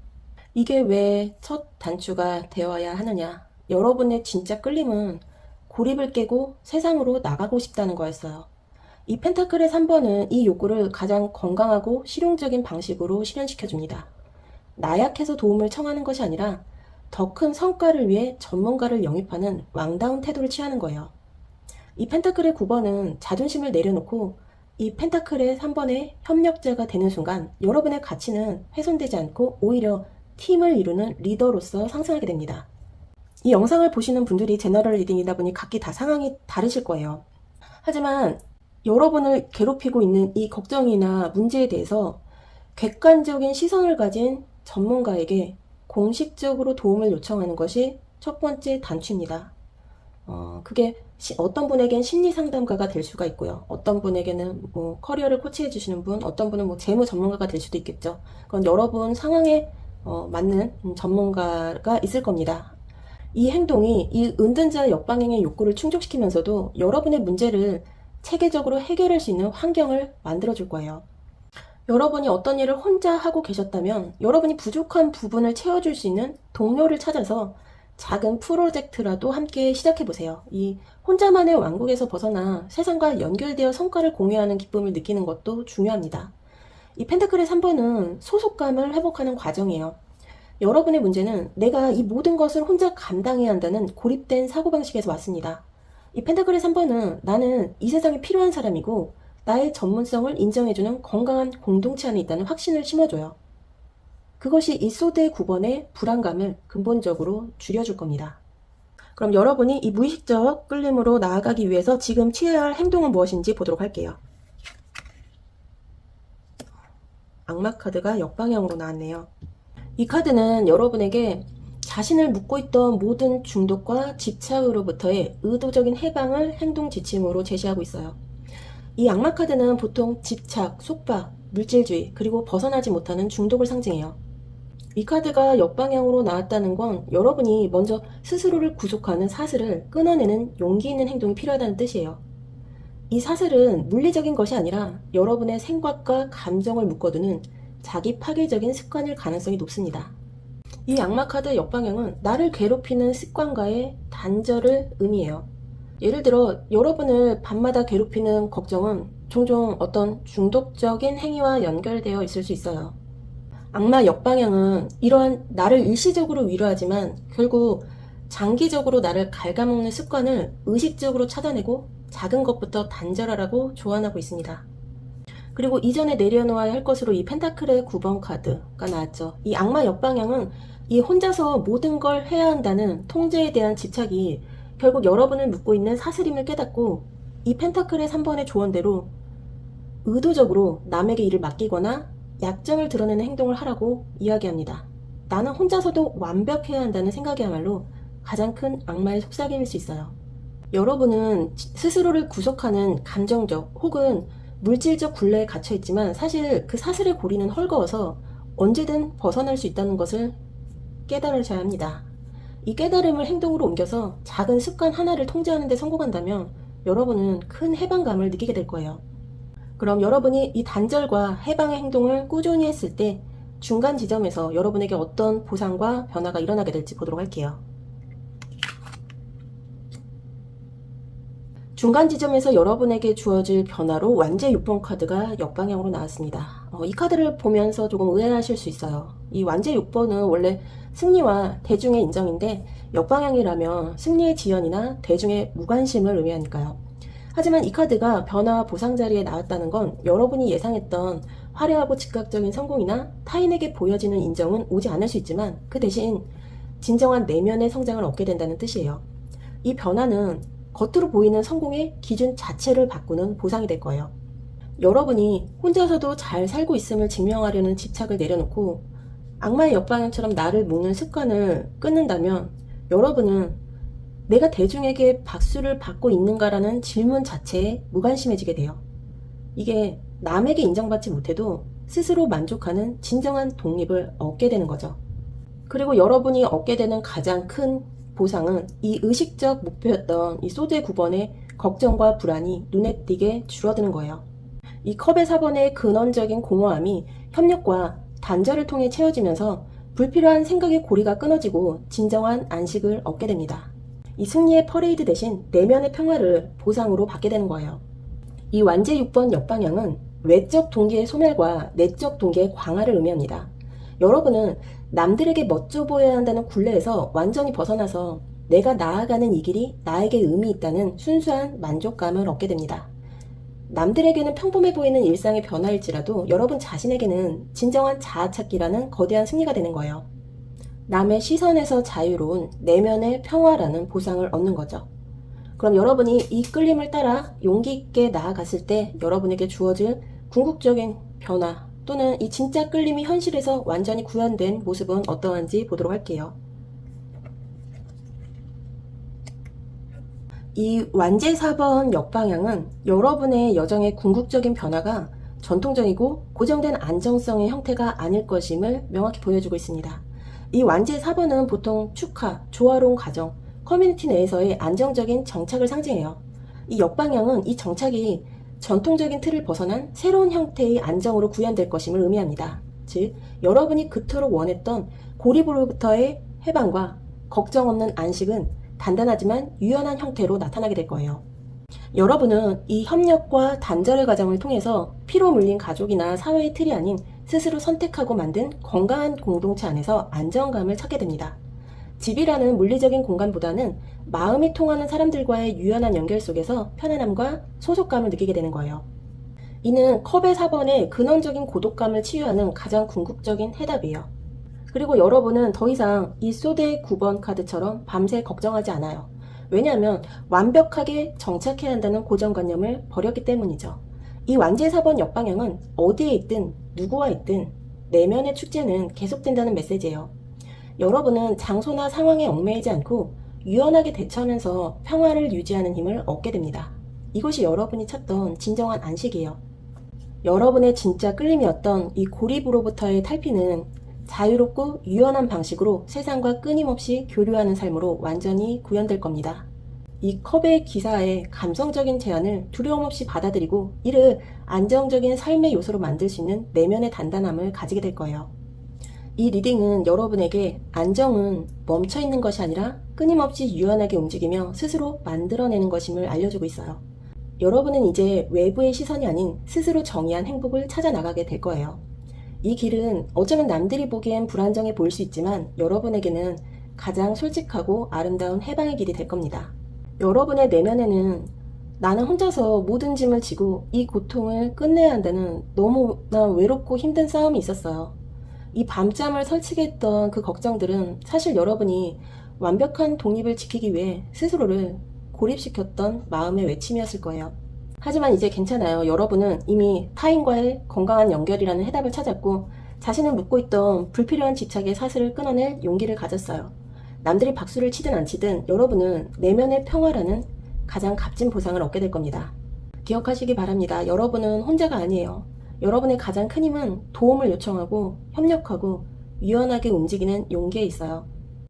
이게 왜 첫 단추가 되어야 하느냐? 여러분의 진짜 끌림은 고립을 깨고 세상으로 나가고 싶다는 거였어요. 이 펜타클의 3번은 이 욕구를 가장 건강하고 실용적인 방식으로 실현시켜줍니다. 나약해서 도움을 청하는 것이 아니라 더 큰 성과를 위해 전문가를 영입하는 왕다운 태도를 취하는 거예요. 이 펜타클의 9번은 자존심을 내려놓고 이 펜타클의 3번의 협력자가 되는 순간 여러분의 가치는 훼손되지 않고 오히려 팀을 이루는 리더로서 상승하게 됩니다. 이 영상을 보시는 분들이 제너럴 리딩이다 보니 각기 다 상황이 다르실 거예요. 하지만 여러분을 괴롭히고 있는 이 걱정이나 문제에 대해서 객관적인 시선을 가진 전문가에게 공식적으로 도움을 요청하는 것이 첫 번째 단추입니다. 그게 어떤 분에겐 심리 상담가가 될 수가 있고요. 어떤 분에게는 뭐 커리어를 코치해 주시는 분, 어떤 분은 뭐 재무 전문가가 될 수도 있겠죠. 그건 여러분 상황에 맞는 전문가가 있을 겁니다. 이 행동이 이 은둔자 역방향의 욕구를 충족시키면서도 여러분의 문제를 체계적으로 해결할 수 있는 환경을 만들어줄 거예요. 여러분이 어떤 일을 혼자 하고 계셨다면 여러분이 부족한 부분을 채워줄 수 있는 동료를 찾아서 작은 프로젝트라도 함께 시작해보세요. 이 혼자만의 왕국에서 벗어나 세상과 연결되어 성과를 공유하는 기쁨을 느끼는 것도 중요합니다. 이 펜타클의 3번은 소속감을 회복하는 과정이에요. 여러분의 문제는 내가 이 모든 것을 혼자 감당해야 한다는 고립된 사고방식에서 왔습니다. 이 펜타클의 3번은 나는 이 세상에 필요한 사람이고 나의 전문성을 인정해주는 건강한 공동체 안에 있다는 확신을 심어줘요. 그것이 이 소드의 9번의 불안감을 근본적으로 줄여줄 겁니다. 그럼 여러분이 이 무의식적 끌림으로 나아가기 위해서 지금 취해야 할 행동은 무엇인지 보도록 할게요. 악마 카드가 역방향으로 나왔네요. 이 카드는 여러분에게 자신을 묶고 있던 모든 중독과 집착으로부터의 의도적인 해방을 행동 지침으로 제시하고 있어요. 이 악마 카드는 보통 집착, 속박, 물질주의, 그리고 벗어나지 못하는 중독을 상징해요. 이 카드가 역방향으로 나왔다는 건 여러분이 먼저 스스로를 구속하는 사슬을 끊어내는 용기 있는 행동이 필요하다는 뜻이에요. 이 사슬은 물리적인 것이 아니라 여러분의 생각과 감정을 묶어두는 자기 파괴적인 습관일 가능성이 높습니다. 이 악마 카드 역방향은 나를 괴롭히는 습관과의 단절을 의미해요. 예를 들어 여러분을 밤마다 괴롭히는 걱정은 종종 어떤 중독적인 행위와 연결되어 있을 수 있어요. 악마 역방향은 이러한 나를 일시적으로 위로하지만 결국 장기적으로 나를 갉아먹는 습관을 의식적으로 찾아내고 작은 것부터 단절하라고 조언하고 있습니다. 그리고 이전에 내려놓아야 할 것으로 이 펜타클의 9번 카드가 나왔죠. 이 악마 역방향은 이 혼자서 모든 걸 해야 한다는 통제에 대한 집착이 결국 여러분을 묶고 있는 사슬임을 깨닫고 이 펜타클의 3번의 조언대로 의도적으로 남에게 일을 맡기거나 약점을 드러내는 행동을 하라고 이야기합니다. 나는 혼자서도 완벽해야 한다는 생각이야말로 가장 큰 악마의 속삭임일 수 있어요. 여러분은 스스로를 구속하는 감정적 혹은 물질적 굴레에 갇혀있지만 사실 그 사슬의 고리는 헐거워서 언제든 벗어날 수 있다는 것을 깨달으셔야 합니다. 이 깨달음을 행동으로 옮겨서 작은 습관 하나를 통제하는 데 성공한다면 여러분은 큰 해방감을 느끼게 될 거예요. 그럼 여러분이 이 단절과 해방의 행동을 꾸준히 했을 때 중간 지점에서 여러분에게 어떤 보상과 변화가 일어나게 될지 보도록 할게요. 중간 지점에서 여러분에게 주어질 변화로 완제 6번 카드가 역방향으로 나왔습니다. 이 카드를 보면서 조금 의아하실 수 있어요. 이 완제 6번은 원래 승리와 대중의 인정인데 역방향이라면 승리의 지연이나 대중의 무관심을 의미하니까요. 하지만 이 카드가 변화와 보상 자리에 나왔다는 건 여러분이 예상했던 화려하고 즉각적인 성공이나 타인에게 보여지는 인정은 오지 않을 수 있지만 그 대신 진정한 내면의 성장을 얻게 된다는 뜻이에요. 이 변화는 겉으로 보이는 성공의 기준 자체를 바꾸는 보상이 될 거예요. 여러분이 혼자서도 잘 살고 있음을 증명하려는 집착을 내려놓고 악마의 역방향처럼 나를 묶는 습관을 끊는다면 여러분은 내가 대중에게 박수를 받고 있는가라는 질문 자체에 무관심해지게 돼요. 이게 남에게 인정받지 못해도 스스로 만족하는 진정한 독립을 얻게 되는 거죠. 그리고 여러분이 얻게 되는 가장 큰 보상은 이 의식적 목표였던 이 소드의 9번의 걱정과 불안이 눈에 띄게 줄어드는 거예요. 이 컵의 4번의 근원적인 공허함이 협력과 단절을 통해 채워지면서 불필요한 생각의 고리가 끊어지고 진정한 안식을 얻게 됩니다. 이 승리의 퍼레이드 대신 내면의 평화를 보상으로 받게 되는 거예요. 이 완제 6번 역방향은 외적 동기의 소멸과 내적 동기의 광활을 의미합니다. 여러분은 남들에게 멋져 보여야 한다는 굴레에서 완전히 벗어나서 내가 나아가는 이 길이 나에게 의미 있다는 순수한 만족감을 얻게 됩니다. 남들에게는 평범해 보이는 일상의 변화일지라도 여러분 자신에게는 진정한 자아찾기라는 거대한 승리가 되는 거예요. 남의 시선에서 자유로운 내면의 평화라는 보상을 얻는 거죠. 그럼 여러분이 이 끌림을 따라 용기 있게 나아갔을 때 여러분에게 주어질 궁극적인 변화 또는 이 진짜 끌림이 현실에서 완전히 구현된 모습은 어떠한지 보도록 할게요. 이 완제 4번 역방향은 여러분의 여정의 궁극적인 변화가 전통적이고 고정된 안정성의 형태가 아닐 것임을 명확히 보여주고 있습니다. 이 완제 4번은 보통 축하, 조화로운 가정, 커뮤니티 내에서의 안정적인 정착을 상징해요. 이 역방향은 이 정착이 전통적인 틀을 벗어난 새로운 형태의 안정으로 구현될 것임을 의미합니다. 즉, 여러분이 그토록 원했던 고립으로부터의 해방과 걱정 없는 안식은 단단하지만 유연한 형태로 나타나게 될 거예요. 여러분은 이 협력과 단절의 과정을 통해서 피로 물린 가족이나 사회의 틀이 아닌 스스로 선택하고 만든 건강한 공동체 안에서 안정감을 찾게 됩니다. 집이라는 물리적인 공간보다는 마음이 통하는 사람들과의 유연한 연결 속에서 편안함과 소속감을 느끼게 되는 거예요. 이는 컵의 4번의 근원적인 고독감을 치유하는 가장 궁극적인 해답이에요. 그리고 여러분은 더 이상 이 소드의 9번 카드처럼 밤새 걱정하지 않아요. 왜냐하면 완벽하게 정착해야 한다는 고정관념을 버렸기 때문이죠. 이 완제 4번 역방향은 어디에 있든 누구와 있든 내면의 축제는 계속된다는 메시지예요. 여러분은 장소나 상황에 얽매이지 않고 유연하게 대처하면서 평화를 유지하는 힘을 얻게 됩니다. 이것이 여러분이 찾던 진정한 안식이에요. 여러분의 진짜 끌림이었던 이 고립으로부터의 탈피는 자유롭고 유연한 방식으로 세상과 끊임없이 교류하는 삶으로 완전히 구현될 겁니다. 이 컵의 기사의 감성적인 제안을 두려움 없이 받아들이고 이를 안정적인 삶의 요소로 만들 수 있는 내면의 단단함을 가지게 될 거예요. 이 리딩은 여러분에게 안정은 멈춰있는 것이 아니라 끊임없이 유연하게 움직이며 스스로 만들어내는 것임을 알려주고 있어요. 여러분은 이제 외부의 시선이 아닌 스스로 정의한 행복을 찾아 나가게 될 거예요. 이 길은 어쩌면 남들이 보기엔 불안정해 보일 수 있지만 여러분에게는 가장 솔직하고 아름다운 해방의 길이 될 겁니다. 여러분의 내면에는 나는 혼자서 모든 짐을 지고 이 고통을 끝내야 한다는 너무나 외롭고 힘든 싸움이 있었어요. 이 밤잠을 설치게 했던 그 걱정들은 사실 여러분이 완벽한 독립을 지키기 위해 스스로를 고립시켰던 마음의 외침이었을 거예요. 하지만 이제 괜찮아요. 여러분은 이미 타인과의 건강한 연결이라는 해답을 찾았고 자신을 묶고 있던 불필요한 집착의 사슬을 끊어낼 용기를 가졌어요. 남들이 박수를 치든 안 치든 여러분은 내면의 평화라는 가장 값진 보상을 얻게 될 겁니다. 기억하시기 바랍니다. 여러분은 혼자가 아니에요. 여러분의 가장 큰 힘은 도움을 요청하고 협력하고 유연하게 움직이는 용기에 있어요.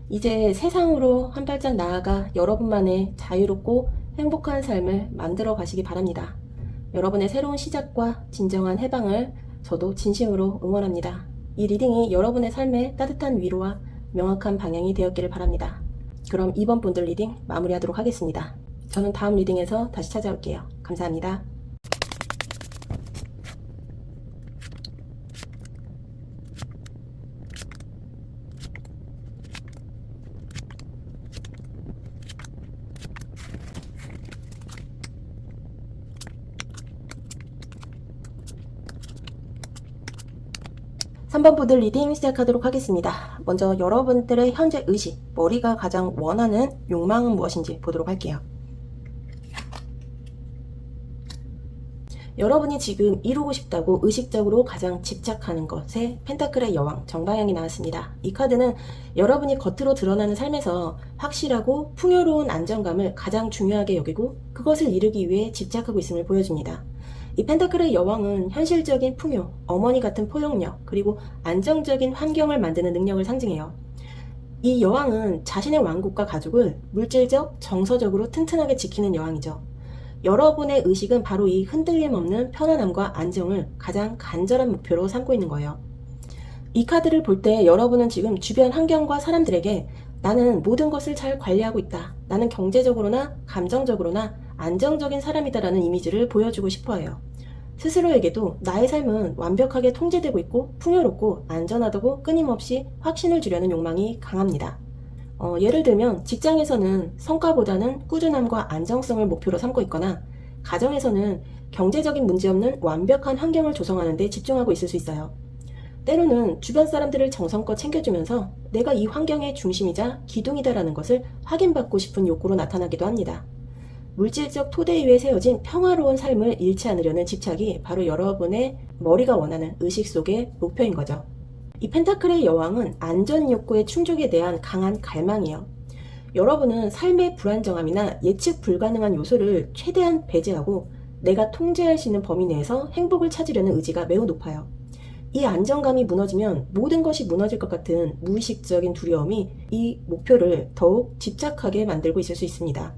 이제 세상으로 한 발짝 나아가 여러분만의 자유롭고 행복한 삶을 만들어 가시기 바랍니다. 여러분의 새로운 시작과 진정한 해방을 저도 진심으로 응원합니다. 이 리딩이 여러분의 삶에 따뜻한 위로와 명확한 방향이 되었기를 바랍니다. 그럼 이번 분들 리딩 마무리하도록 하겠습니다. 저는 다음 리딩에서 다시 찾아올게요. 감사합니다. 3번 분들 리딩 시작하도록 하겠습니다. 먼저 여러분들의 현재 의식, 머리가 가장 원하는 욕망은 무엇인지 보도록 할게요. 여러분이 지금 이루고 싶다고 의식적으로 가장 집착하는 것에 펜타클의 여왕, 정방향이 나왔습니다. 이 카드는 여러분이 겉으로 드러나는 삶에서 확실하고 풍요로운 안정감을 가장 중요하게 여기고 그것을 이루기 위해 집착하고 있음을 보여줍니다. 이 펜타클의 여왕은 현실적인 풍요, 어머니 같은 포용력, 그리고 안정적인 환경을 만드는 능력을 상징해요. 이 여왕은 자신의 왕국과 가족을 물질적, 정서적으로 튼튼하게 지키는 여왕이죠. 여러분의 의식은 바로 이 흔들림 없는 편안함과 안정을 가장 간절한 목표로 삼고 있는 거예요. 이 카드를 볼 때 여러분은 지금 주변 환경과 사람들에게 나는 모든 것을 잘 관리하고 있다. 나는 경제적으로나 감정적으로나 안정적인 사람이다라는 이미지를 보여주고 싶어 해요. 스스로에게도 나의 삶은 완벽하게 통제되고 있고 풍요롭고 안전하다고 끊임없이 확신을 주려는 욕망이 강합니다. 예를 들면 직장에서는 성과보다는 꾸준함과 안정성을 목표로 삼고 있거나 가정에서는 경제적인 문제없는 완벽한 환경을 조성하는 데 집중하고 있을 수 있어요. 때로는 주변 사람들을 정성껏 챙겨주면서 내가 이 환경의 중심이자 기둥이다라는 것을 확인받고 싶은 욕구로 나타나기도 합니다. 물질적 토대 위에 세워진 평화로운 삶을 잃지 않으려는 집착이 바로 여러분의 머리가 원하는 의식 속의 목표인 거죠. 이 펜타클의 여왕은 안전 욕구의 충족에 대한 강한 갈망이에요. 여러분은 삶의 불안정함이나 예측 불가능한 요소를 최대한 배제하고 내가 통제할 수 있는 범위 내에서 행복을 찾으려는 의지가 매우 높아요. 이 안정감이 무너지면 모든 것이 무너질 것 같은 무의식적인 두려움이 이 목표를 더욱 집착하게 만들고 있을 수 있습니다.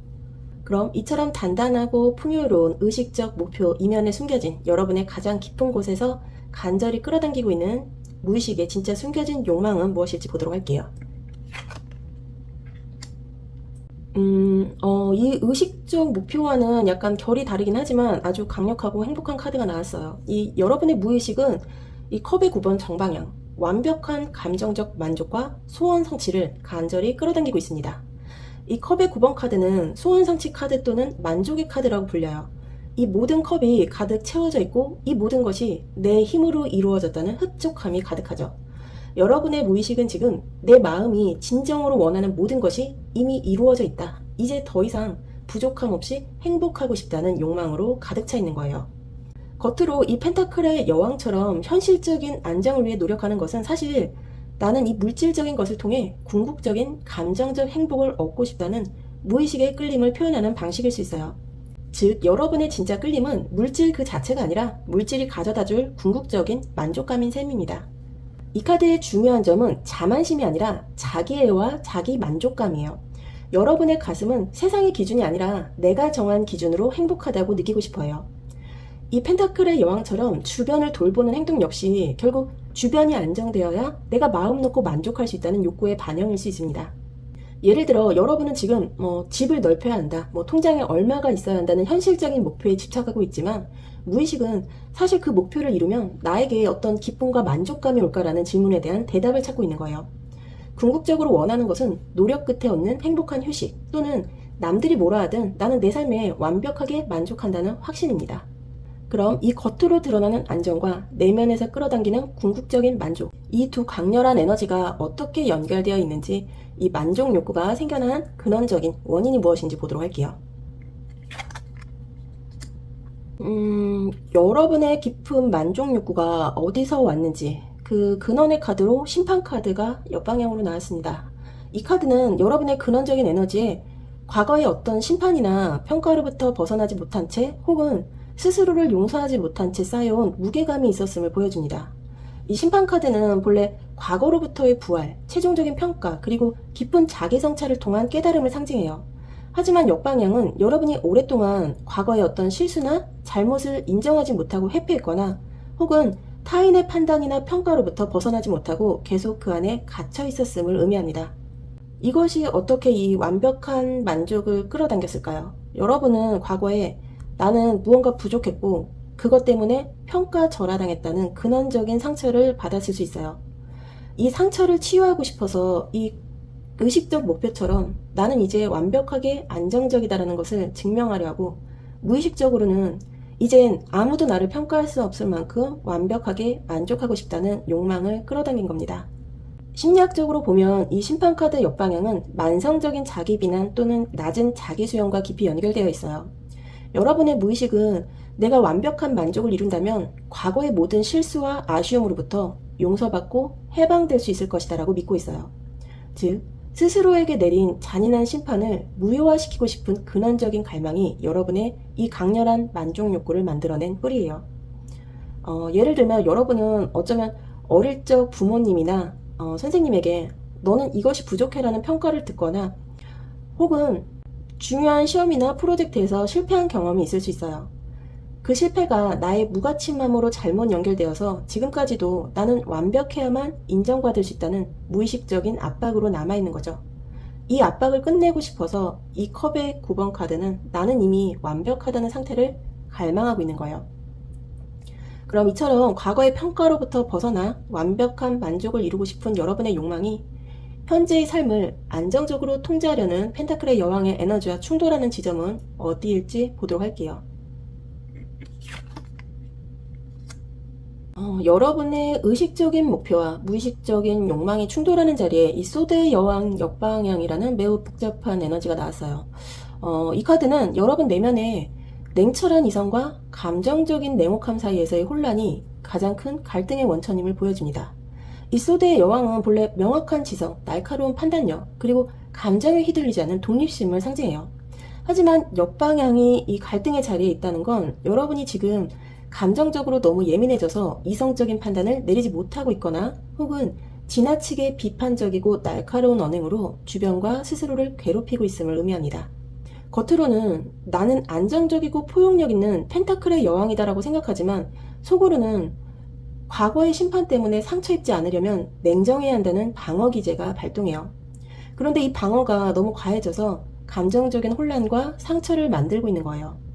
그럼 이처럼 단단하고 풍요로운 의식적 목표 이면에 숨겨진 여러분의 가장 깊은 곳에서 간절히 끌어당기고 있는 무의식의 진짜 숨겨진 욕망은 무엇일지 보도록 할게요. 이 의식적 목표와는 약간 결이 다르긴 하지만 아주 강력하고 행복한 카드가 나왔어요. 이 여러분의 무의식은 이 컵의 9번 정방향, 완벽한 감정적 만족과 소원 성취를 간절히 끌어당기고 있습니다. 이 컵의 9번 카드는 소원 성취 카드 또는 만족의 카드라고 불려요. 이 모든 컵이 가득 채워져 있고 이 모든 것이 내 힘으로 이루어졌다는 흡족함이 가득하죠. 여러분의 무의식은 지금 내 마음이 진정으로 원하는 모든 것이 이미 이루어져 있다. 이제 더 이상 부족함 없이 행복하고 싶다는 욕망으로 가득 차 있는 거예요. 겉으로 이 펜타클의 여왕처럼 현실적인 안정을 위해 노력하는 것은 사실 나는 이 물질적인 것을 통해 궁극적인 감정적 행복을 얻고 싶다는 무의식의 끌림을 표현하는 방식일 수 있어요. 즉 여러분의 진짜 끌림은 물질 그 자체가 아니라 물질이 가져다줄 궁극적인 만족감인 셈입니다. 이 카드의 중요한 점은 자만심이 아니라 자기애와 자기 만족감이에요. 여러분의 가슴은 세상의 기준이 아니라 내가 정한 기준으로 행복하다고 느끼고 싶어요. 이 펜타클의 여왕처럼 주변을 돌보는 행동 역시 결국 주변이 안정되어야 내가 마음 놓고 만족할 수 있다는 욕구의 반영일 수 있습니다. 예를 들어 여러분은 지금 집을 넓혀야 한다, 통장에 얼마가 있어야 한다는 현실적인 목표에 집착하고 있지만 무의식은 사실 그 목표를 이루면 나에게 어떤 기쁨과 만족감이 올까라는 질문에 대한 대답을 찾고 있는 거예요. 궁극적으로 원하는 것은 노력 끝에 얻는 행복한 휴식 또는 남들이 뭐라 하든 나는 내 삶에 완벽하게 만족한다는 확신입니다. 그럼 이 겉으로 드러나는 안정과 내면에서 끌어당기는 궁극적인 만족, 이 두 강렬한 에너지가 어떻게 연결되어 있는지 이 만족 욕구가 생겨난 근원적인 원인이 무엇인지 보도록 할게요. 여러분의 깊은 만족 욕구가 어디서 왔는지 그 근원의 카드로 심판 카드가 옆방향으로 나왔습니다. 이 카드는 여러분의 근원적인 에너지에 과거의 어떤 심판이나 평가로부터 벗어나지 못한 채 혹은 스스로를 용서하지 못한 채 쌓여온 무게감이 있었음을 보여줍니다. 이 심판카드는 본래 과거로부터의 부활, 최종적인 평가, 그리고 깊은 자기성찰을 통한 깨달음을 상징해요. 하지만 역방향은 여러분이 오랫동안 과거의 어떤 실수나 잘못을 인정하지 못하고 회피했거나 혹은 타인의 판단이나 평가로부터 벗어나지 못하고 계속 그 안에 갇혀 있었음을 의미합니다. 이것이 어떻게 이 완벽한 만족을 끌어당겼을까요? 여러분은 과거에 나는 무언가 부족했고 그것 때문에 평가절하당했다는 근원적인 상처를 받았을 수 있어요. 이 상처를 치유하고 싶어서 이 의식적 목표처럼 나는 이제 완벽하게 안정적이다라는 것을 증명하려 하고, 무의식적으로는 이젠 아무도 나를 평가할 수 없을 만큼 완벽하게 만족하고 싶다는 욕망을 끌어당긴 겁니다. 심리학적으로 보면 이 심판카드 역방향은 만성적인 자기 비난 또는 낮은 자기 수용과 깊이 연결되어 있어요. 여러분의 무의식은 내가 완벽한 만족을 이룬다면 과거의 모든 실수와 아쉬움으로부터 용서받고 해방될 수 있을 것이다 라고 믿고 있어요. 즉, 스스로에게 내린 잔인한 심판을 무효화시키고 싶은 근원적인 갈망이 여러분의 이 강렬한 만족 욕구를 만들어낸 뿌리예요. 예를 들면 여러분은 어쩌면 어릴 적 부모님이나 선생님에게 너는 이것이 부족해라는 평가를 듣거나, 혹은 중요한 시험이나 프로젝트에서 실패한 경험이 있을 수 있어요. 그 실패가 나의 무가침함으로 잘못 연결되어서 지금까지도 나는 완벽해야만 인정받을 수 있다는 무의식적인 압박으로 남아있는 거죠. 이 압박을 끝내고 싶어서 이 컵의 9번 카드는 나는 이미 완벽하다는 상태를 갈망하고 있는 거예요. 그럼 이처럼 과거의 평가로부터 벗어나 완벽한 만족을 이루고 싶은 여러분의 욕망이 현재의 삶을 안정적으로 통제하려는 펜타클의 여왕의 에너지와 충돌하는 지점은 어디일지 보도록 할게요. 여러분의 의식적인 목표와 무의식적인 욕망이 충돌하는 자리에 이 소드의 여왕 역방향이라는 매우 복잡한 에너지가 나왔어요. 이 카드는 여러분 내면에 냉철한 이성과 감정적인 냉혹함 사이에서의 혼란이 가장 큰 갈등의 원천임을 보여줍니다. 이 소드의 여왕은 본래 명확한 지성, 날카로운 판단력, 그리고 감정에 휘둘리지 않는 독립심을 상징해요. 하지만 역방향이 이 갈등의 자리에 있다는 건 여러분이 지금 감정적으로 너무 예민해져서 이성적인 판단을 내리지 못하고 있거나, 혹은 지나치게 비판적이고 날카로운 언행으로 주변과 스스로를 괴롭히고 있음을 의미합니다. 겉으로는 나는 안정적이고 포용력 있는 펜타클의 여왕이다라고 생각하지만 속으로는 과거의 심판 때문에 상처 입지 않으려면 냉정해야 한다는 방어 기제가 발동해요. 그런데 이 방어가 너무 과해져서 감정적인 혼란과 상처를 만들고 있는 거예요.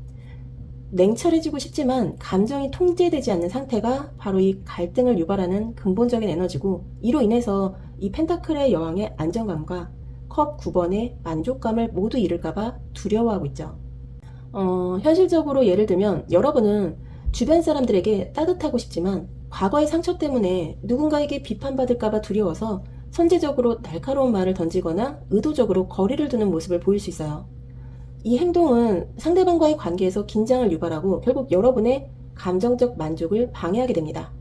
냉철해지고 싶지만 감정이 통제되지 않는 상태가 바로 이 갈등을 유발하는 근본적인 에너지고, 이로 인해서 이 펜타클의 여왕의 안정감과 컵 9번의 만족감을 모두 잃을까봐 두려워하고 있죠. 현실적으로 예를 들면 여러분은 주변 사람들에게 따뜻하고 싶지만 과거의 상처 때문에 누군가에게 비판받을까봐 두려워서 선제적으로 날카로운 말을 던지거나 의도적으로 거리를 두는 모습을 보일 수 있어요. 이 행동은 상대방과의 관계에서 긴장을 유발하고 결국 여러분의 감정적 만족을 방해하게 됩니다.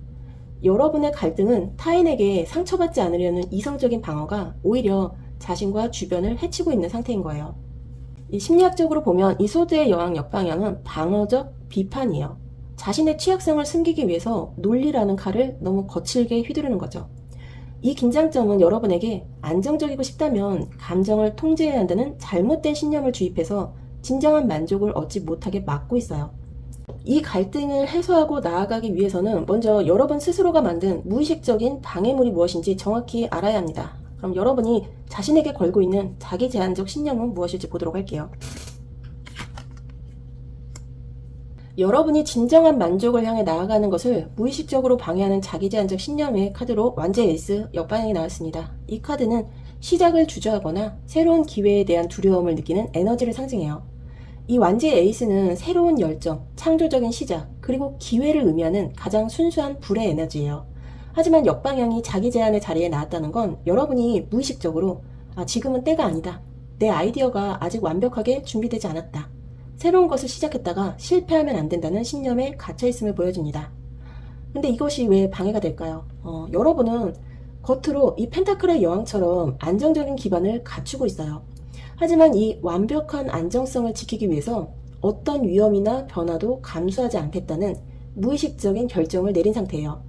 여러분의 갈등은 타인에게 상처받지 않으려는 이성적인 방어가 오히려 자신과 주변을 해치고 있는 상태인 거예요. 이 심리학적으로 보면 이 소드의 여왕 역방향은 방어적 비판이에요. 자신의 취약성을 숨기기 위해서 논리라는 칼을 너무 거칠게 휘두르는 거죠. 이 긴장점은 여러분에게 안정적이고 싶다면 감정을 통제해야 한다는 잘못된 신념을 주입해서 진정한 만족을 얻지 못하게 막고 있어요. 이 갈등을 해소하고 나아가기 위해서는 먼저 여러분 스스로가 만든 무의식적인 방해물이 무엇인지 정확히 알아야 합니다. 그럼 여러분이 자신에게 걸고 있는 자기 제한적 신념은 무엇일지 보도록 할게요. 여러분이 진정한 만족을 향해 나아가는 것을 무의식적으로 방해하는 자기 제한적 신념의 카드로 완제 에이스 역방향이 나왔습니다. 이 카드는 시작을 주저하거나 새로운 기회에 대한 두려움을 느끼는 에너지를 상징해요. 이 완제 에이스는 새로운 열정, 창조적인 시작, 그리고 기회를 의미하는 가장 순수한 불의 에너지예요. 하지만 역방향이 자기 제한의 자리에 나왔다는 건 여러분이 무의식적으로 지금은 때가 아니다, 내 아이디어가 아직 완벽하게 준비되지 않았다, 새로운 것을 시작했다가 실패하면 안 된다는 신념에 갇혀있음을 보여줍니다. 근데 이것이 왜 방해가 될까요? 여러분은 겉으로 이 펜타클의 여왕처럼 안정적인 기반을 갖추고 있어요. 하지만 이 완벽한 안정성을 지키기 위해서 어떤 위험이나 변화도 감수하지 않겠다는 무의식적인 결정을 내린 상태예요.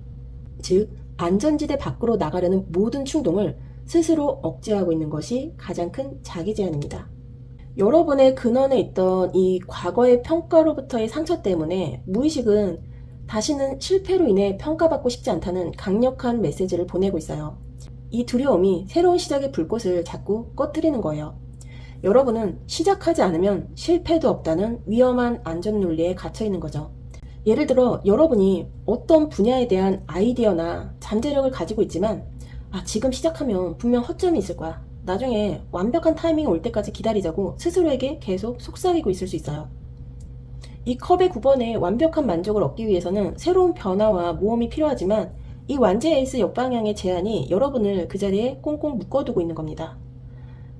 즉, 안전지대 밖으로 나가려는 모든 충동을 스스로 억제하고 있는 것이 가장 큰 자기 제한입니다. 여러분의 근원에 있던 이 과거의 평가로부터의 상처 때문에 무의식은 다시는 실패로 인해 평가받고 싶지 않다는 강력한 메시지를 보내고 있어요. 이 두려움이 새로운 시작의 불꽃을 자꾸 꺼뜨리는 거예요. 여러분은 시작하지 않으면 실패도 없다는 위험한 안전 논리에 갇혀 있는 거죠. 예를 들어 여러분이 어떤 분야에 대한 아이디어나 잠재력을 가지고 있지만 지금 시작하면 분명 허점이 있을 거야. 나중에 완벽한 타이밍이 올 때까지 기다리자고 스스로에게 계속 속삭이고 있을 수 있어요. 이 컵의 9번의 완벽한 만족을 얻기 위해서는 새로운 변화와 모험이 필요하지만 이 완제 에이스 역방향의 제한이 여러분을 그 자리에 꽁꽁 묶어두고 있는 겁니다.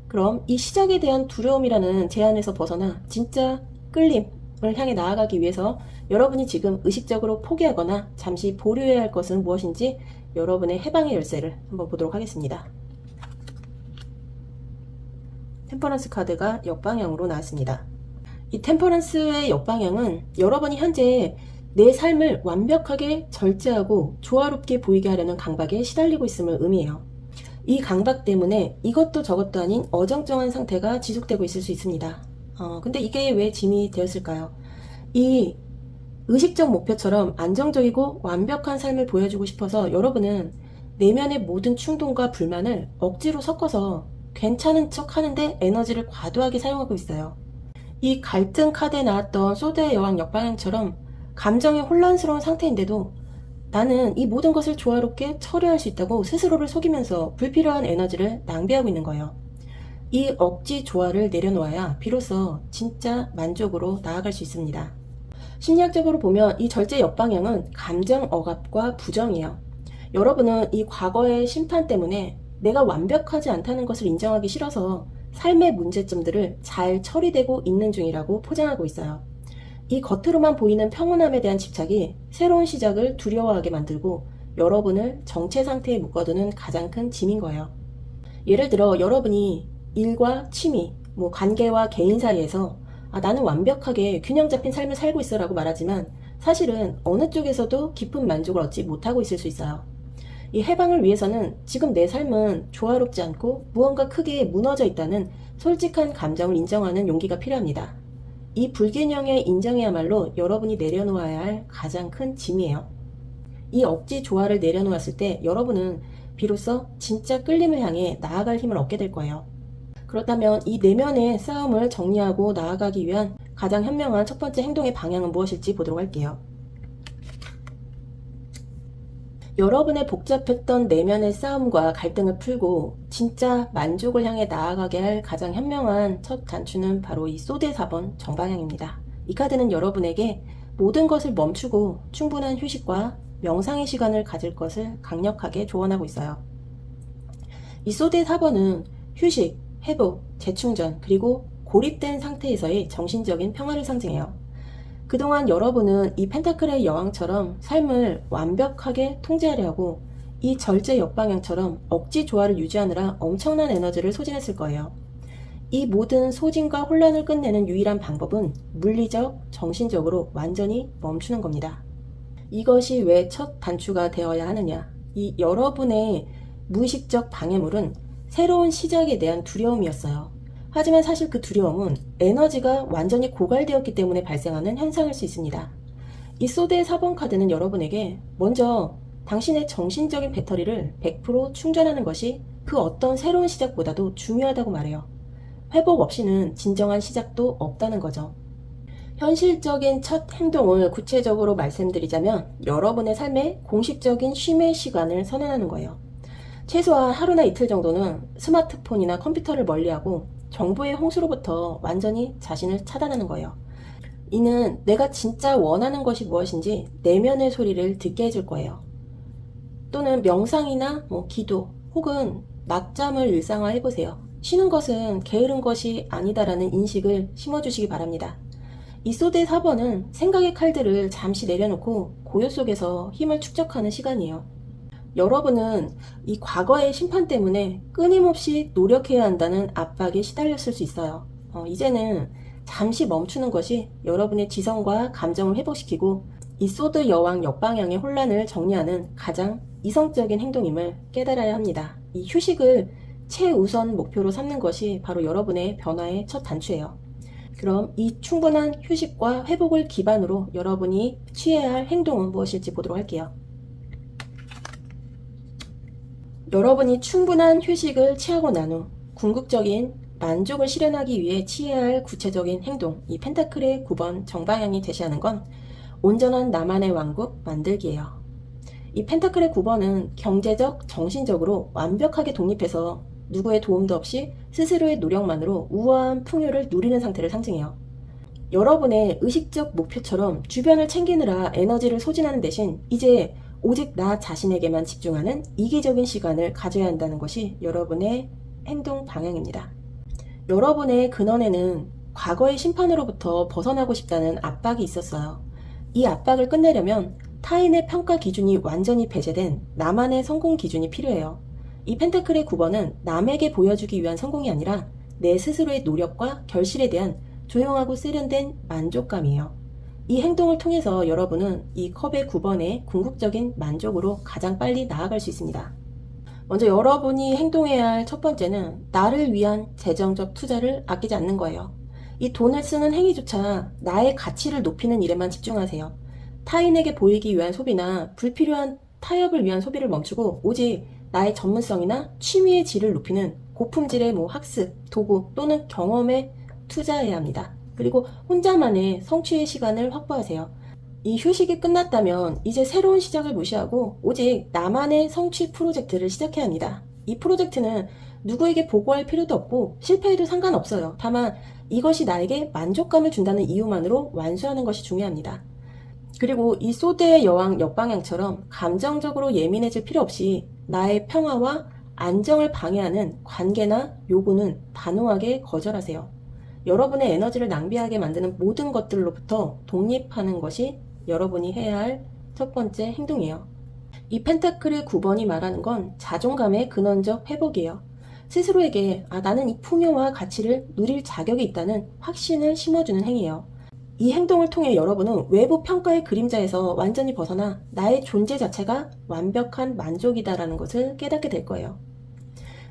그럼 이 시작에 대한 두려움이라는 제한에서 벗어나 진짜 끌림을 향해 나아가기 위해서 여러분이 지금 의식적으로 포기하거나 잠시 보류해야 할 것은 무엇인지 여러분의 해방의 열쇠를 한번 보도록 하겠습니다. 템퍼런스 카드가 역방향으로 나왔습니다. 이 템퍼런스의 역방향은 여러분이 현재 내 삶을 완벽하게 절제하고 조화롭게 보이게 하려는 강박에 시달리고 있음을 의미해요. 이 강박 때문에 이것도 저것도 아닌 어정쩡한 상태가 지속되고 있을 수 있습니다. 근데 이게 왜 짐이 되었을까요? 이 의식적 목표처럼 안정적이고 완벽한 삶을 보여주고 싶어서 여러분은 내면의 모든 충동과 불만을 억지로 섞어서 괜찮은 척 하는데 에너지를 과도하게 사용하고 있어요. 이 갈등 카드에 나왔던 소드의 여왕 역방향처럼 감정이 혼란스러운 상태인데도 나는 이 모든 것을 조화롭게 처리할 수 있다고 스스로를 속이면서 불필요한 에너지를 낭비하고 있는 거예요. 이 억지 조화를 내려놓아야 비로소 진짜 만족으로 나아갈 수 있습니다. 심리학적으로 보면 이 절제 역방향은 감정 억압과 부정이에요. 여러분은 이 과거의 심판 때문에 내가 완벽하지 않다는 것을 인정하기 싫어서 삶의 문제점들을 잘 처리되고 있는 중이라고 포장하고 있어요. 이 겉으로만 보이는 평온함에 대한 집착이 새로운 시작을 두려워하게 만들고 여러분을 정체 상태에 묶어두는 가장 큰 짐인 거예요. 예를 들어 여러분이 일과 취미, 관계와 개인 사이에서 나는 완벽하게 균형 잡힌 삶을 살고 있어 라고 말하지만 사실은 어느 쪽에서도 깊은 만족을 얻지 못하고 있을 수 있어요. 이 해방을 위해서는 지금 내 삶은 조화롭지 않고 무언가 크게 무너져 있다는 솔직한 감정을 인정하는 용기가 필요합니다. 이 불균형의 인정이야말로 여러분이 내려놓아야 할 가장 큰 짐이에요. 이 억지 조화를 내려놓았을 때 여러분은 비로소 진짜 끌림을 향해 나아갈 힘을 얻게 될 거예요. 그렇다면 이 내면의 싸움을 정리하고 나아가기 위한 가장 현명한 첫 번째 행동의 방향은 무엇일지 보도록 할게요. 여러분의 복잡했던 내면의 싸움과 갈등을 풀고 진짜 만족을 향해 나아가게 할 가장 현명한 첫 단추는 바로 이 소드 4번 정방향입니다. 이 카드는 여러분에게 모든 것을 멈추고 충분한 휴식과 명상의 시간을 가질 것을 강력하게 조언하고 있어요. 이 소드 4번은 휴식, 회복, 재충전, 그리고 고립된 상태에서의 정신적인 평화를 상징해요. 그동안 여러분은 이 펜타클의 여왕처럼 삶을 완벽하게 통제하려 하고 이 절제 역방향처럼 억지 조화를 유지하느라 엄청난 에너지를 소진했을 거예요. 이 모든 소진과 혼란을 끝내는 유일한 방법은 물리적, 정신적으로 완전히 멈추는 겁니다. 이것이 왜 첫 단추가 되어야 하느냐? 이 여러분의 무의식적 방해물은 새로운 시작에 대한 두려움이었어요. 하지만 사실 그 두려움은 에너지가 완전히 고갈되었기 때문에 발생하는 현상일 수 있습니다. 이 소드의 4번 카드는 여러분에게 먼저 당신의 정신적인 배터리를 100% 충전하는 것이 그 어떤 새로운 시작보다도 중요하다고 말해요. 회복 없이는 진정한 시작도 없다는 거죠. 현실적인 첫 행동을 구체적으로 말씀드리자면 여러분의 삶에 공식적인 쉼의 시간을 선언하는 거예요. 최소한 하루나 이틀 정도는 스마트폰이나 컴퓨터를 멀리하고 정보의 홍수로부터 완전히 자신을 차단하는 거예요. 이는 내가 진짜 원하는 것이 무엇인지 내면의 소리를 듣게 해줄 거예요. 또는 명상이나 기도 혹은 낮잠을 일상화해보세요. 쉬는 것은 게으른 것이 아니다라는 인식을 심어주시기 바랍니다. 이 소드 4번은 생각의 칼들을 잠시 내려놓고 고요 속에서 힘을 축적하는 시간이에요. 여러분은 이 과거의 심판 때문에 끊임없이 노력해야 한다는 압박에 시달렸을 수 있어요. 이제는 잠시 멈추는 것이 여러분의 지성과 감정을 회복시키고 이 소드 여왕 역방향의 혼란을 정리하는 가장 이성적인 행동임을 깨달아야 합니다. 이 휴식을 최우선 목표로 삼는 것이 바로 여러분의 변화의 첫 단추예요. 그럼 이 충분한 휴식과 회복을 기반으로 여러분이 취해야 할 행동은 무엇일지 보도록 할게요. 여러분이 충분한 휴식을 취하고 난 후 궁극적인 만족을 실현하기 위해 취해야 할 구체적인 행동, 이 펜타클의 9번 정방향이 제시하는 건 온전한 나만의 왕국 만들기예요. 이 펜타클의 9번은 경제적, 정신적으로 완벽하게 독립해서 누구의 도움도 없이 스스로의 노력만으로 우아한 풍요를 누리는 상태를 상징해요. 여러분의 의식적 목표처럼 주변을 챙기느라 에너지를 소진하는 대신 이제 오직 나 자신에게만 집중하는 이기적인 시간을 가져야 한다는 것이 여러분의 행동 방향입니다. 여러분의 근원에는 과거의 심판으로부터 벗어나고 싶다는 압박이 있었어요. 이 압박을 끝내려면 타인의 평가 기준이 완전히 배제된 나만의 성공 기준이 필요해요. 이 펜타클의 9번은 남에게 보여주기 위한 성공이 아니라 내 스스로의 노력과 결실에 대한 조용하고 세련된 만족감이에요. 이 행동을 통해서 여러분은 이 컵의 9번의 궁극적인 만족으로 가장 빨리 나아갈 수 있습니다. 먼저 여러분이 행동해야 할 첫 번째는 나를 위한 재정적 투자를 아끼지 않는 거예요. 이 돈을 쓰는 행위조차 나의 가치를 높이는 일에만 집중하세요. 타인에게 보이기 위한 소비나 불필요한 타협을 위한 소비를 멈추고 오직 나의 전문성이나 취미의 질을 높이는 고품질의 학습, 도구 또는 경험에 투자해야 합니다. 그리고 혼자만의 성취의 시간을 확보하세요. 이 휴식이 끝났다면 이제 새로운 시작을 무시하고 오직 나만의 성취 프로젝트를 시작해야 합니다. 이 프로젝트는 누구에게 보고할 필요도 없고 실패해도 상관없어요. 다만 이것이 나에게 만족감을 준다는 이유만으로 완수하는 것이 중요합니다. 그리고 이 소드의 여왕 역방향처럼 감정적으로 예민해질 필요 없이 나의 평화와 안정을 방해하는 관계나 요구는 단호하게 거절하세요. 여러분의 에너지를 낭비하게 만드는 모든 것들로부터 독립하는 것이 여러분이 해야 할 첫 번째 행동이에요. 이 펜타클의 9번이 말하는 건 자존감의 근원적 회복이에요. 스스로에게 나는 이 풍요와 가치를 누릴 자격이 있다는 확신을 심어주는 행위예요. 이 행동을 통해 여러분은 외부 평가의 그림자에서 완전히 벗어나 나의 존재 자체가 완벽한 만족이다라는 것을 깨닫게 될 거예요.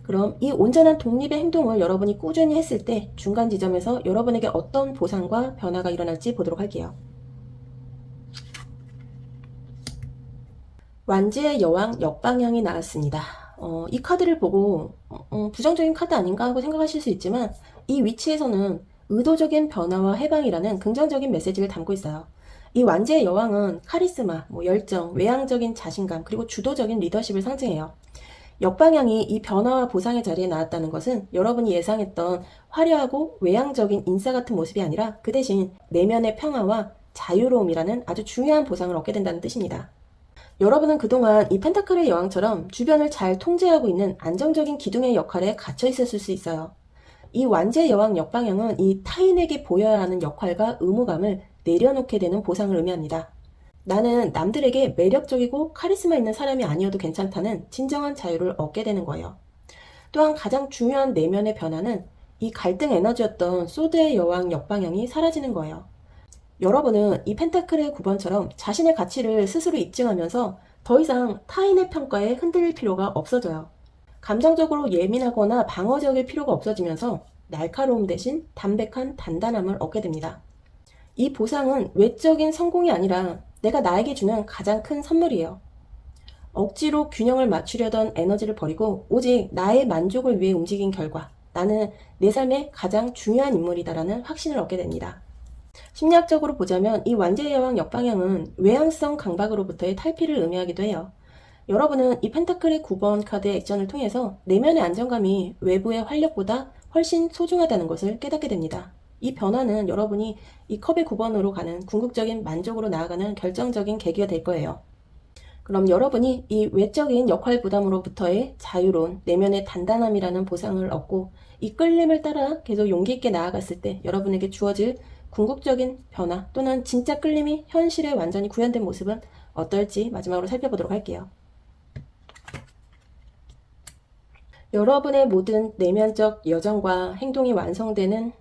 그럼 이 온전한 독립의 행동을 여러분이 꾸준히 했을 때 중간 지점에서 여러분에게 어떤 보상과 변화가 일어날지 보도록 할게요. 완지의 여왕 역방향이 나왔습니다. 이 카드를 보고 부정적인 카드 아닌가 하고 생각하실 수 있지만 이 위치에서는 의도적인 변화와 해방이라는 긍정적인 메시지를 담고 있어요. 이 완지의 여왕은 카리스마, 열정, 외향적인 자신감, 그리고 주도적인 리더십을 상징해요. 역방향이 이 변화와 보상의 자리에 나왔다는 것은 여러분이 예상했던 화려하고 외향적인 인싸 같은 모습이 아니라 그 대신 내면의 평화와 자유로움이라는 아주 중요한 보상을 얻게 된다는 뜻입니다. 여러분은 그동안 이 펜타클의 여왕처럼 주변을 잘 통제하고 있는 안정적인 기둥의 역할에 갇혀 있었을 수 있어요. 이 완지의 여왕 역방향은 이 타인에게 보여야 하는 역할과 의무감을 내려놓게 되는 보상을 의미합니다. 나는 남들에게 매력적이고 카리스마 있는 사람이 아니어도 괜찮다는 진정한 자유를 얻게 되는 거예요. 또한 가장 중요한 내면의 변화는 이 갈등 에너지였던 소드의 여왕 역방향이 사라지는 거예요. 여러분은 이 펜타클의 9번처럼 자신의 가치를 스스로 입증하면서 더 이상 타인의 평가에 흔들릴 필요가 없어져요. 감정적으로 예민하거나 방어적일 필요가 없어지면서 날카로움 대신 담백한 단단함을 얻게 됩니다. 이 보상은 외적인 성공이 아니라 내가 나에게 주는 가장 큰 선물이에요. 억지로 균형을 맞추려던 에너지를 버리고 오직 나의 만족을 위해 움직인 결과 나는 내 삶의 가장 중요한 인물이다라는 확신을 얻게 됩니다. 심리학적으로 보자면 이 완지의 여왕 역방향은 외향성 강박으로부터의 탈피를 의미하기도 해요. 여러분은 이 펜타클의 9번 카드의 액션을 통해서 내면의 안정감이 외부의 활력보다 훨씬 소중하다는 것을 깨닫게 됩니다. 이 변화는 여러분이 이 컵의 9번으로 가는 궁극적인 만족으로 나아가는 결정적인 계기가 될 거예요. 그럼 여러분이 이 외적인 역할 부담으로부터의 자유로운 내면의 단단함이라는 보상을 얻고 이 끌림을 따라 계속 용기 있게 나아갔을 때 여러분에게 주어질 궁극적인 변화 또는 진짜 끌림이 현실에 완전히 구현된 모습은 어떨지 마지막으로 살펴보도록 할게요. 여러분의 모든 내면적 여정과 행동이 완성되는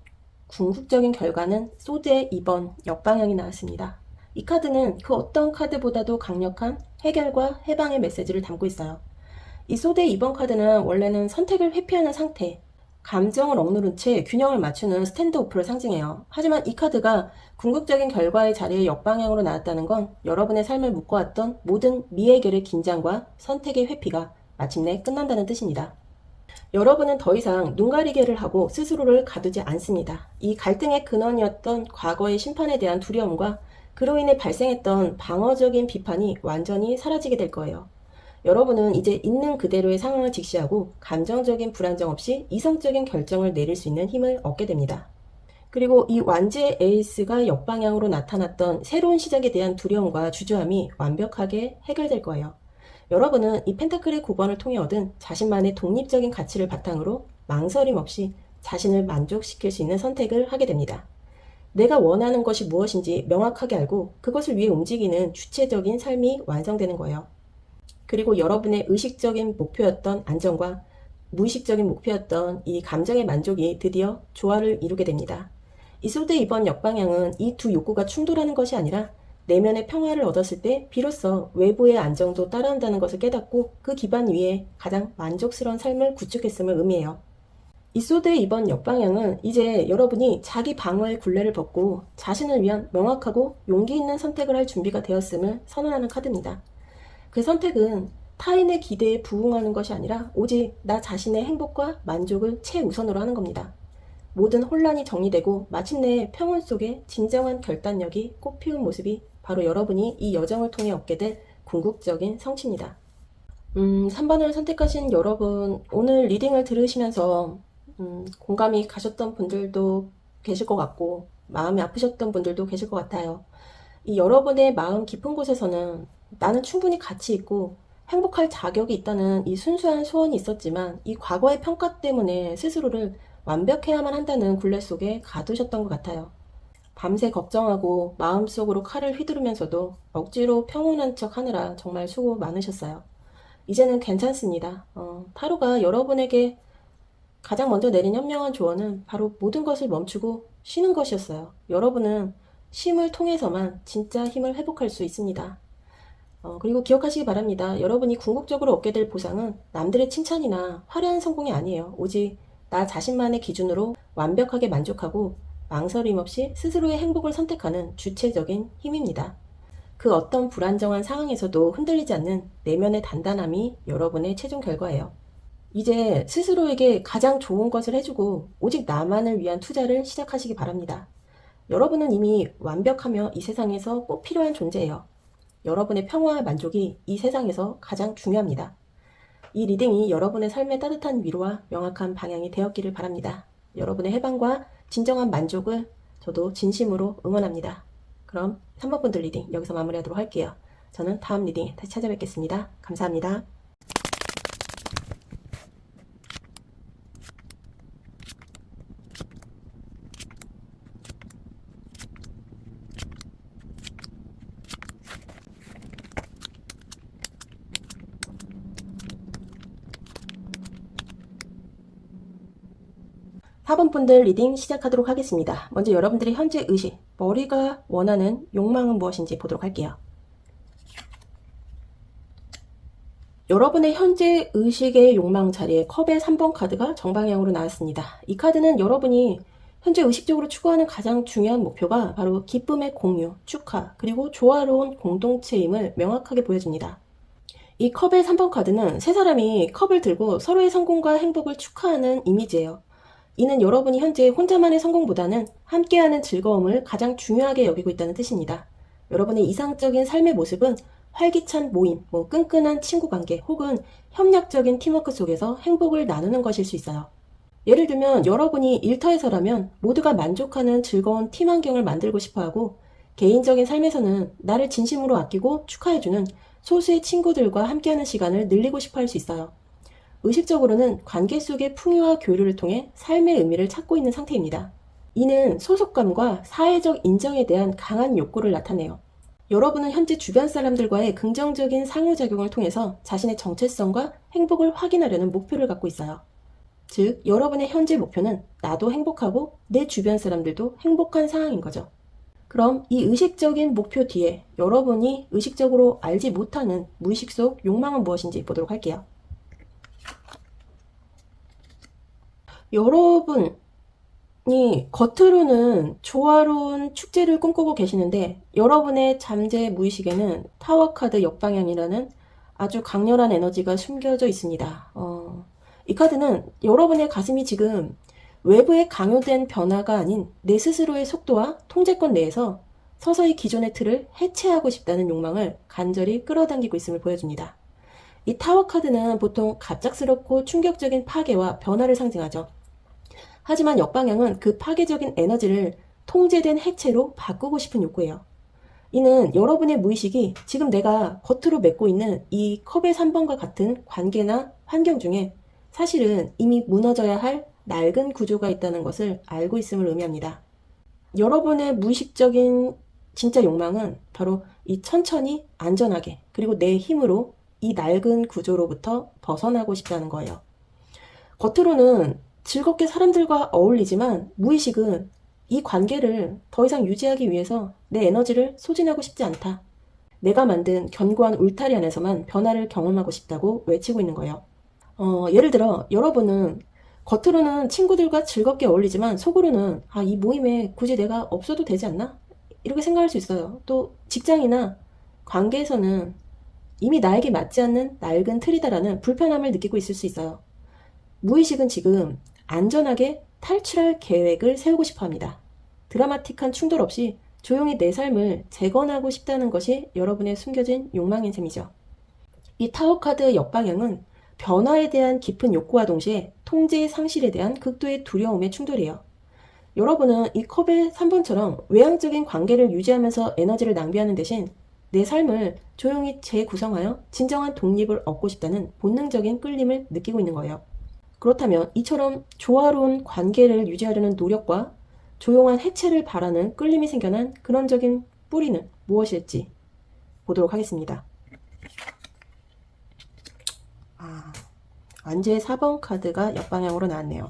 궁극적인 결과는 소드의 2번 역방향이 나왔습니다. 이 카드는 그 어떤 카드보다도 강력한 해결과 해방의 메시지를 담고 있어요. 이 소드의 2번 카드는 원래는 선택을 회피하는 상태, 감정을 억누른 채 균형을 맞추는 스탠드오프를 상징해요. 하지만 이 카드가 궁극적인 결과의 자리에 역방향으로 나왔다는 건 여러분의 삶을 묶어왔던 모든 미해결의 긴장과 선택의 회피가 마침내 끝난다는 뜻입니다. 여러분은 더 이상 눈가리개를 하고 스스로를 가두지 않습니다. 이 갈등의 근원이었던 과거의 심판에 대한 두려움과 그로 인해 발생했던 방어적인 비판이 완전히 사라지게 될 거예요. 여러분은 이제 있는 그대로의 상황을 직시하고 감정적인 불안정 없이 이성적인 결정을 내릴 수 있는 힘을 얻게 됩니다. 그리고 이 완제 에이스가 역방향으로 나타났던 새로운 시작에 대한 두려움과 주저함이 완벽하게 해결될 거예요. 여러분은 이 펜타클의 9번을 통해 얻은 자신만의 독립적인 가치를 바탕으로 망설임 없이 자신을 만족시킬 수 있는 선택을 하게 됩니다. 내가 원하는 것이 무엇인지 명확하게 알고 그것을 위해 움직이는 주체적인 삶이 완성되는 거예요. 그리고 여러분의 의식적인 목표였던 안정과 무의식적인 목표였던 이 감정의 만족이 드디어 조화를 이루게 됩니다. 이 소드의 이번 역방향은 이 두 욕구가 충돌하는 것이 아니라 내면의 평화를 얻었을 때 비로소 외부의 안정도 따라온다는 것을 깨닫고 그 기반 위에 가장 만족스러운 삶을 구축했음을 의미해요. 이 소드의 이번 역방향은 이제 여러분이 자기 방어의 굴레를 벗고 자신을 위한 명확하고 용기 있는 선택을 할 준비가 되었음을 선언하는 카드입니다. 그 선택은 타인의 기대에 부응하는 것이 아니라 오직 나 자신의 행복과 만족을 최우선으로 하는 겁니다. 모든 혼란이 정리되고 마침내 평온 속에 진정한 결단력이 꽃피운 모습이 바로 여러분이 이 여정을 통해 얻게 될 궁극적인 성취입니다. 3번을 선택하신 여러분, 오늘 리딩을 들으시면서 공감이 가셨던 분들도 계실 것 같고 마음이 아프셨던 분들도 계실 것 같아요. 이 여러분의 마음 깊은 곳에서는 나는 충분히 가치 있고 행복할 자격이 있다는 이 순수한 소원이 있었지만 이 과거의 평가 때문에 스스로를 완벽해야만 한다는 굴레 속에 가두셨던 것 같아요. 밤새 걱정하고 마음속으로 칼을 휘두르면서도 억지로 평온한 척 하느라 정말 수고 많으셨어요. 이제는 괜찮습니다. 타로가 여러분에게 가장 먼저 내린 현명한 조언은 바로 모든 것을 멈추고 쉬는 것이었어요. 여러분은 쉼을 통해서만 진짜 힘을 회복할 수 있습니다. 그리고 기억하시기 바랍니다. 여러분이 궁극적으로 얻게 될 보상은 남들의 칭찬이나 화려한 성공이 아니에요. 오직 나 자신만의 기준으로 완벽하게 만족하고 망설임 없이 스스로의 행복을 선택하는 주체적인 힘입니다. 그 어떤 불안정한 상황에서도 흔들리지 않는 내면의 단단함이 여러분의 최종 결과예요. 이제 스스로에게 가장 좋은 것을 해주고 오직 나만을 위한 투자를 시작하시기 바랍니다. 여러분은 이미 완벽하며 이 세상에서 꼭 필요한 존재예요. 여러분의 평화와 만족이 이 세상에서 가장 중요합니다. 이 리딩이 여러분의 삶의 따뜻한 위로와 명확한 방향이 되었기를 바랍니다. 여러분의 해방과 진정한 만족을 저도 진심으로 응원합니다. 그럼 3번 분들 리딩 여기서 마무리하도록 할게요. 저는 다음 리딩에 다시 찾아뵙겠습니다. 감사합니다. 사번 분들 리딩 시작하도록 하겠습니다. 먼저 여러분들의 현재 의식, 머리가 원하는 욕망은 무엇인지 보도록 할게요. 여러분의 현재 의식의 욕망 자리에 컵의 3번 카드가 정방향으로 나왔습니다. 이 카드는 여러분이 현재 의식적으로 추구하는 가장 중요한 목표가 바로 기쁨의 공유, 축하, 그리고 조화로운 공동체임을 명확하게 보여줍니다. 이 컵의 3번 카드는 세 사람이 컵을 들고 서로의 성공과 행복을 축하하는 이미지예요. 이는 여러분이 현재 혼자만의 성공보다는 함께하는 즐거움을 가장 중요하게 여기고 있다는 뜻입니다. 여러분의 이상적인 삶의 모습은 활기찬 모임, 끈끈한 친구관계 혹은 협력적인 팀워크 속에서 행복을 나누는 것일 수 있어요. 예를 들면 여러분이 일터에서라면 모두가 만족하는 즐거운 팀 환경을 만들고 싶어하고 개인적인 삶에서는 나를 진심으로 아끼고 축하해주는 소수의 친구들과 함께하는 시간을 늘리고 싶어 할 수 있어요. 의식적으로는 관계 속의 풍요와 교류를 통해 삶의 의미를 찾고 있는 상태입니다. 이는 소속감과 사회적 인정에 대한 강한 욕구를 나타내요. 여러분은 현재 주변 사람들과의 긍정적인 상호작용을 통해서 자신의 정체성과 행복을 확인하려는 목표를 갖고 있어요. 즉, 여러분의 현재 목표는 나도 행복하고 내 주변 사람들도 행복한 상황인 거죠. 그럼 이 의식적인 목표 뒤에 여러분이 의식적으로 알지 못하는 무의식 속 욕망은 무엇인지 보도록 할게요. 여러분이 겉으로는 조화로운 축제를 꿈꾸고 계시는데 여러분의 잠재 무의식에는 타워카드 역방향이라는 아주 강렬한 에너지가 숨겨져 있습니다. 이 카드는 여러분의 가슴이 지금 외부의 강요된 변화가 아닌 내 스스로의 속도와 통제권 내에서 서서히 기존의 틀을 해체하고 싶다는 욕망을 간절히 끌어당기고 있음을 보여줍니다. 이 타워 카드는 보통 갑작스럽고 충격적인 파괴와 변화를 상징하죠. 하지만 역방향은 그 파괴적인 에너지를 통제된 해체로 바꾸고 싶은 욕구예요. 이는 여러분의 무의식이 지금 내가 겉으로 맺고 있는 이 컵의 3번과 같은 관계나 환경 중에 사실은 이미 무너져야 할 낡은 구조가 있다는 것을 알고 있음을 의미합니다. 여러분의 무의식적인 진짜 욕망은 바로 이 천천히 안전하게 그리고 내 힘으로 이 낡은 구조로부터 벗어나고 싶다는 거예요. 겉으로는 즐겁게 사람들과 어울리지만 무의식은 이 관계를 더 이상 유지하기 위해서 내 에너지를 소진하고 싶지 않다. 내가 만든 견고한 울타리 안에서만 변화를 경험하고 싶다고 외치고 있는 거예요. 예를 들어 여러분은 겉으로는 친구들과 즐겁게 어울리지만 속으로는 이 모임에 굳이 내가 없어도 되지 않나? 이렇게 생각할 수 있어요. 또 직장이나 관계에서는 이미 나에게 맞지 않는 낡은 틀이다라는 불편함을 느끼고 있을 수 있어요. 무의식은 지금 안전하게 탈출할 계획을 세우고 싶어 합니다. 드라마틱한 충돌 없이 조용히 내 삶을 재건하고 싶다는 것이 여러분의 숨겨진 욕망인 셈이죠. 이 타워 카드 역방향은 변화에 대한 깊은 욕구와 동시에 통제의 상실에 대한 극도의 두려움의 충돌이에요. 여러분은 이 컵의 3번처럼 외향적인 관계를 유지하면서 에너지를 낭비하는 대신 내 삶을 조용히 재구성하여 진정한 독립을 얻고 싶다는 본능적인 끌림을 느끼고 있는 거예요. 그렇다면 이처럼 조화로운 관계를 유지하려는 노력과 조용한 해체를 바라는 끌림이 생겨난 근원적인 뿌리는 무엇일지 보도록 하겠습니다. 완제의 4번 카드가 역방향으로 나왔네요.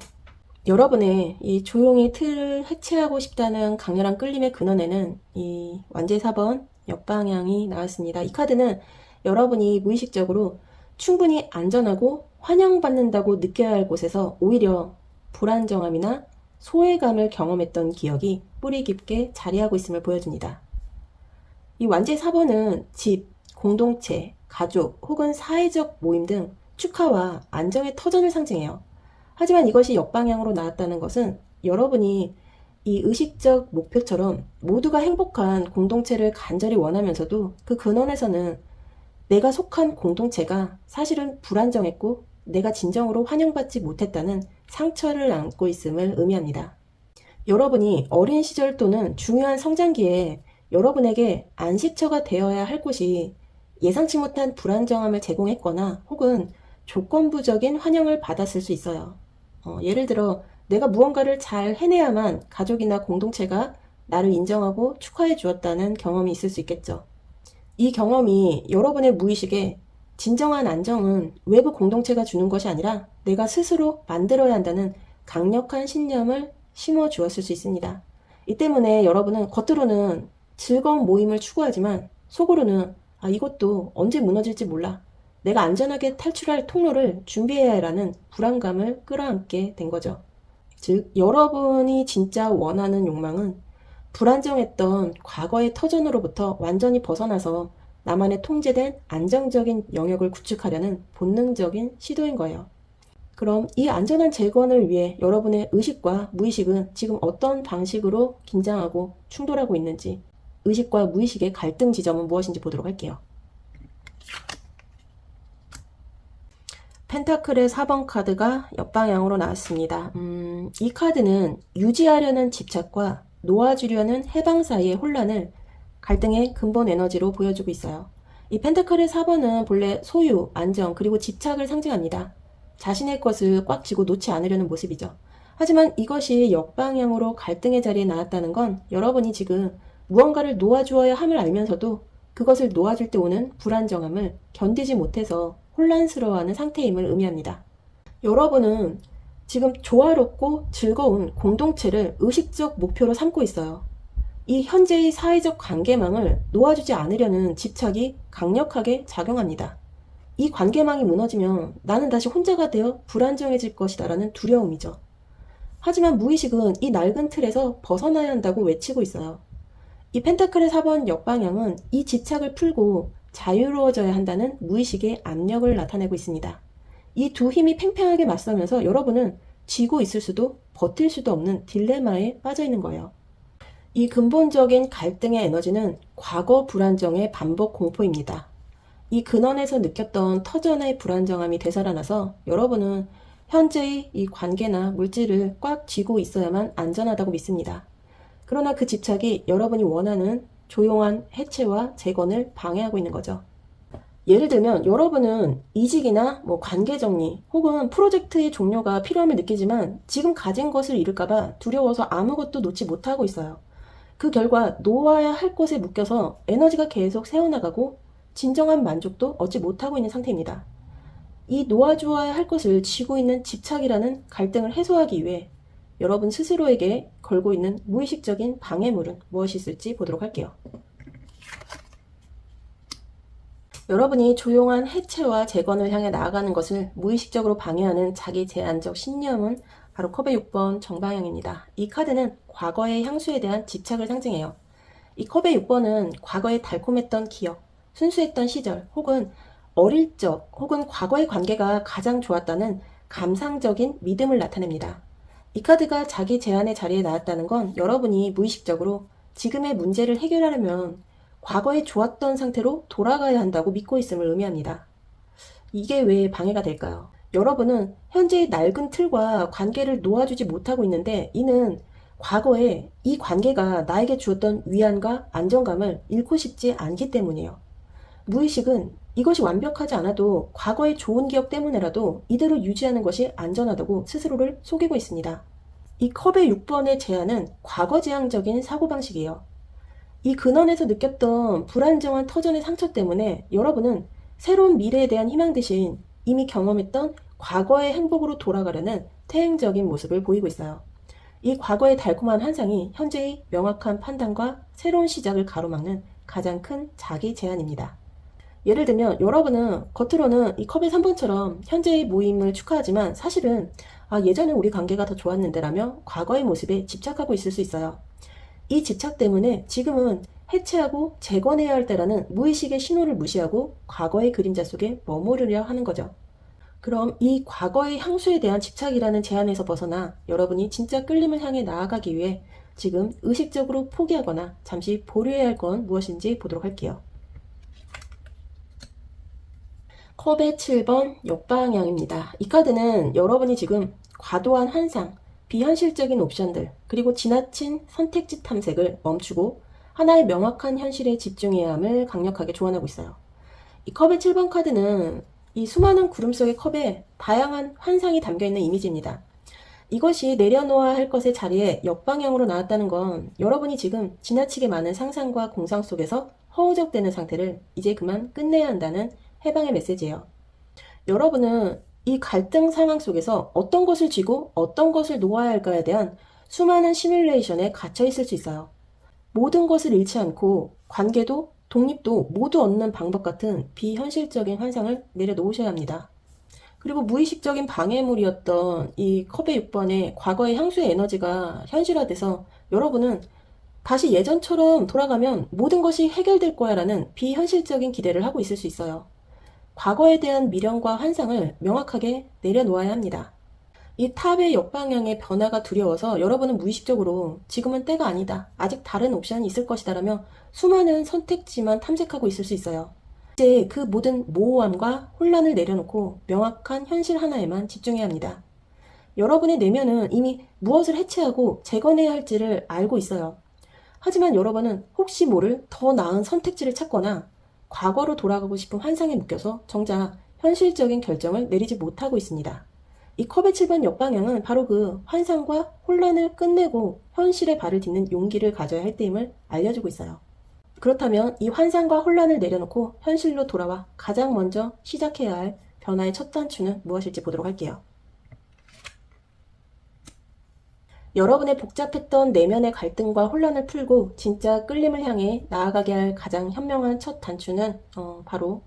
여러분의 이 조용히 틀을 해체하고 싶다는 강렬한 끌림의 근원에는 이 완제의 4번 역방향이 나왔습니다. 이 카드는 여러분이 무의식적으로 충분히 안전하고 환영받는다고 느껴야 할 곳에서 오히려 불안정함이나 소외감을 경험했던 기억이 뿌리 깊게 자리하고 있음을 보여줍니다. 이 완제의 4번은 집, 공동체, 가족 혹은 사회적 모임 등 축하와 안정의 터전을 상징해요. 하지만 이것이 역방향으로 나왔다는 것은 여러분이 이 의식적 목표처럼 모두가 행복한 공동체를 간절히 원하면서도 그 근원에서는 내가 속한 공동체가 사실은 불안정했고 내가 진정으로 환영받지 못했다는 상처를 안고 있음을 의미합니다. 여러분이 어린 시절 또는 중요한 성장기에 여러분에게 안식처가 되어야 할 곳이 예상치 못한 불안정함을 제공했거나 혹은 조건부적인 환영을 받았을 수 있어요. 예를 들어 내가 무언가를 잘 해내야만 가족이나 공동체가 나를 인정하고 축하해 주었다는 경험이 있을 수 있겠죠. 이 경험이 여러분의 무의식에 진정한 안정은 외부 공동체가 주는 것이 아니라 내가 스스로 만들어야 한다는 강력한 신념을 심어 주었을 수 있습니다. 이 때문에 여러분은 겉으로는 즐거운 모임을 추구하지만 속으로는 이것도 언제 무너질지 몰라. 내가 안전하게 탈출할 통로를 준비해야 해라는 불안감을 끌어안게 된 거죠. 즉, 여러분이 진짜 원하는 욕망은 불안정했던 과거의 터전으로부터 완전히 벗어나서 나만의 통제된 안정적인 영역을 구축하려는 본능적인 시도인 거예요. 그럼 이 안전한 재건을 위해 여러분의 의식과 무의식은 지금 어떤 방식으로 긴장하고 충돌하고 있는지, 의식과 무의식의 갈등 지점은 무엇인지 보도록 할게요. 펜타클의 4번 카드가 역방향으로 나왔습니다. 이 카드는 유지하려는 집착과 놓아주려는 해방 사이의 혼란을 갈등의 근본 에너지로 보여주고 있어요. 이 펜타클의 4번은 본래 소유, 안정, 그리고 집착을 상징합니다. 자신의 것을 꽉 쥐고 놓지 않으려는 모습이죠. 하지만 이것이 역방향으로 갈등의 자리에 나왔다는 건 여러분이 지금 무언가를 놓아주어야 함을 알면서도 그것을 놓아줄 때 오는 불안정함을 견디지 못해서 혼란스러워하는 상태임을 의미합니다. 여러분은 지금 조화롭고 즐거운 공동체를 의식적 목표로 삼고 있어요. 이 현재의 사회적 관계망을 놓아주지 않으려는 집착이 강력하게 작용합니다. 이 관계망이 무너지면 나는 다시 혼자가 되어 불안정해질 것이다라는 두려움이죠. 하지만 무의식은 이 낡은 틀에서 벗어나야 한다고 외치고 있어요. 이 펜타클의 4번 역방향은 이 집착을 풀고 자유로워져야 한다는 무의식의 압력을 나타내고 있습니다. 이 두 힘이 팽팽하게 맞서면서 여러분은 쥐고 있을 수도 버틸 수도 없는 딜레마에 빠져 있는 거예요. 이 근본적인 갈등의 에너지는 과거 불안정의 반복 공포입니다. 이 근원에서 느꼈던 터전의 불안정함이 되살아나서 여러분은 현재의 이 관계나 물질을 꽉 쥐고 있어야만 안전하다고 믿습니다. 그러나 그 집착이 여러분이 원하는 조용한 해체와 재건을 방해하고 있는 거죠. 예를 들면 여러분은 이직이나 관계 정리 혹은 프로젝트의 종료가 필요함을 느끼지만 지금 가진 것을 잃을까봐 두려워서 아무것도 놓지 못하고 있어요. 그 결과 놓아야 할 것에 묶여서 에너지가 계속 새어나가고 진정한 만족도 얻지 못하고 있는 상태입니다. 이 놓아주어야 할 것을 쥐고 있는 집착이라는 갈등을 해소하기 위해 여러분 스스로에게 걸고 있는 무의식적인 방해물은 무엇이 있을지 보도록 할게요. 여러분이 조용한 해체와 재건을 향해 나아가는 것을 무의식적으로 방해하는 자기 제한적 신념은 바로 컵의 6번 정방향입니다. 이 카드는 과거의 향수에 대한 집착을 상징해요. 이 컵의 6번은 과거에 달콤했던 기억, 순수했던 시절, 혹은 어릴 적, 혹은 과거의 관계가 가장 좋았다는 감상적인 믿음을 나타냅니다. 이 카드가 자기 제한의 자리에 나왔다는 건 여러분이 무의식적으로 지금의 문제를 해결하려면 과거에 좋았던 상태로 돌아가야 한다고 믿고 있음을 의미합니다. 이게 왜 방해가 될까요? 여러분은 현재의 낡은 틀과 관계를 놓아주지 못하고 있는데 이는 과거에 이 관계가 나에게 주었던 위안과 안정감을 잃고 싶지 않기 때문이에요. 무의식은 이것이 완벽하지 않아도 과거의 좋은 기억 때문에라도 이대로 유지하는 것이 안전하다고 스스로를 속이고 있습니다. 이 컵의 6번의 제안은 과거지향적인 사고방식이에요. 이 근원에서 느꼈던 불안정한 터전의 상처 때문에 여러분은 새로운 미래에 대한 희망 대신 이미 경험했던 과거의 행복으로 돌아가려는 퇴행적인 모습을 보이고 있어요. 이 과거의 달콤한 환상이 현재의 명확한 판단과 새로운 시작을 가로막는 가장 큰 자기 제한입니다. 예를 들면 여러분은 겉으로는 이 컵의 3번처럼 현재의 모임을 축하하지만 사실은 예전에 우리 관계가 더 좋았는데 라며 과거의 모습에 집착하고 있을 수 있어요. 이 집착 때문에 지금은 해체하고 재건해야 할 때라는 무의식의 신호를 무시하고 과거의 그림자 속에 머무르려 하는 거죠. 그럼 이 과거의 향수에 대한 집착이라는 제한에서 벗어나 여러분이 진짜 끌림을 향해 나아가기 위해 지금 의식적으로 포기하거나 잠시 보류해야 할 건 무엇인지 보도록 할게요. 컵의 7번 역방향입니다. 이 카드는 여러분이 지금 과도한 환상, 비현실적인 옵션들, 그리고 지나친 선택지 탐색을 멈추고 하나의 명확한 현실에 집중해야 함을 강력하게 조언하고 있어요. 이 컵의 7번 카드는 이 수많은 구름 속의 컵에 다양한 환상이 담겨있는 이미지입니다. 이것이 내려놓아야 할 것의 자리에 역방향으로 나왔다는 건 여러분이 지금 지나치게 많은 상상과 공상 속에서 허우적대는 상태를 이제 그만 끝내야 한다는 해방의 메시지예요. 여러분은 이 갈등 상황 속에서 어떤 것을 쥐고 어떤 것을 놓아야 할까에 대한 수많은 시뮬레이션에 갇혀 있을 수 있어요. 모든 것을 잃지 않고 관계도 독립도 모두 얻는 방법 같은 비현실적인 환상을 내려놓으셔야 합니다. 그리고 무의식적인 방해물이었던 이 컵의 6번의 과거의 향수의 에너지가 현실화돼서 여러분은 다시 예전처럼 돌아가면 모든 것이 해결될 거야 라는 비현실적인 기대를 하고 있을 수 있어요. 과거에 대한 미련과 환상을 명확하게 내려놓아야 합니다. 이 탑의 역방향의 변화가 두려워서 여러분은 무의식적으로 지금은 때가 아니다, 아직 다른 옵션이 있을 것이다 라며 수많은 선택지만 탐색하고 있을 수 있어요. 이제 그 모든 모호함과 혼란을 내려놓고 명확한 현실 하나에만 집중해야 합니다. 여러분의 내면은 이미 무엇을 해체하고 재건해야 할지를 알고 있어요. 하지만 여러분은 혹시 모를 더 나은 선택지를 찾거나 과거로 돌아가고 싶은 환상에 묶여서 정작 현실적인 결정을 내리지 못하고 있습니다. 이 컵의 7번 역방향은 바로 그 환상과 혼란을 끝내고 현실에 발을 딛는 용기를 가져야 할 때임을 알려주고 있어요. 그렇다면 이 환상과 혼란을 내려놓고 현실로 돌아와 가장 먼저 시작해야 할 변화의 첫 단추는 무엇일지 보도록 할게요. 여러분의 복잡했던 내면의 갈등과 혼란을 풀고 진짜 끌림을 향해 나아가게 할 가장 현명한 첫 단추는 바로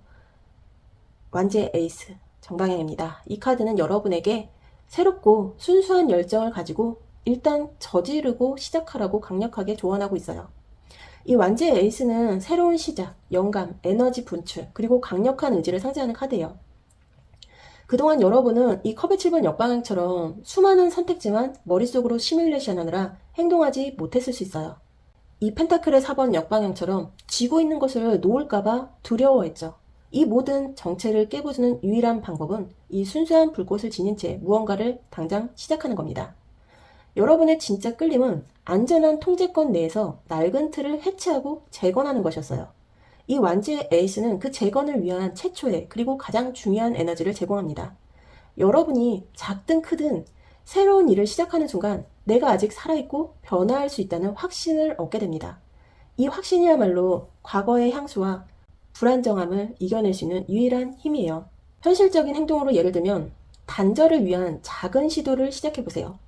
완지의 에이스 정방향입니다. 이 카드는 여러분에게 새롭고 순수한 열정을 가지고 일단 저지르고 시작하라고 강력하게 조언하고 있어요. 이 완제의 에이스는 새로운 시작, 영감, 에너지 분출, 그리고 강력한 의지를 상징하는 카드예요. 그동안 여러분은 이 컵의 7번 역방향처럼 수많은 선택지만 머릿속으로 시뮬레이션 하느라 행동하지 못했을 수 있어요. 이 펜타클의 4번 역방향처럼 쥐고 있는 것을 놓을까봐 두려워했죠. 이 모든 정체를 깨부수는 유일한 방법은 이 순수한 불꽃을 지닌 채 무언가를 당장 시작하는 겁니다. 여러분의 진짜 끌림은 안전한 통제권 내에서 낡은 틀을 해체하고 재건하는 것이었어요. 이 완지의 에이스는 그 재건을 위한 최초의 그리고 가장 중요한 에너지를 제공합니다. 여러분이 작든 크든 새로운 일을 시작하는 순간 내가 아직 살아있고 변화할 수 있다는 확신을 얻게 됩니다. 이 확신이야말로 과거의 향수와 불안정함을 이겨낼 수 있는 유일한 힘이에요. 현실적인 행동으로 예를 들면 단절을 위한 작은 시도를 시작해보세요.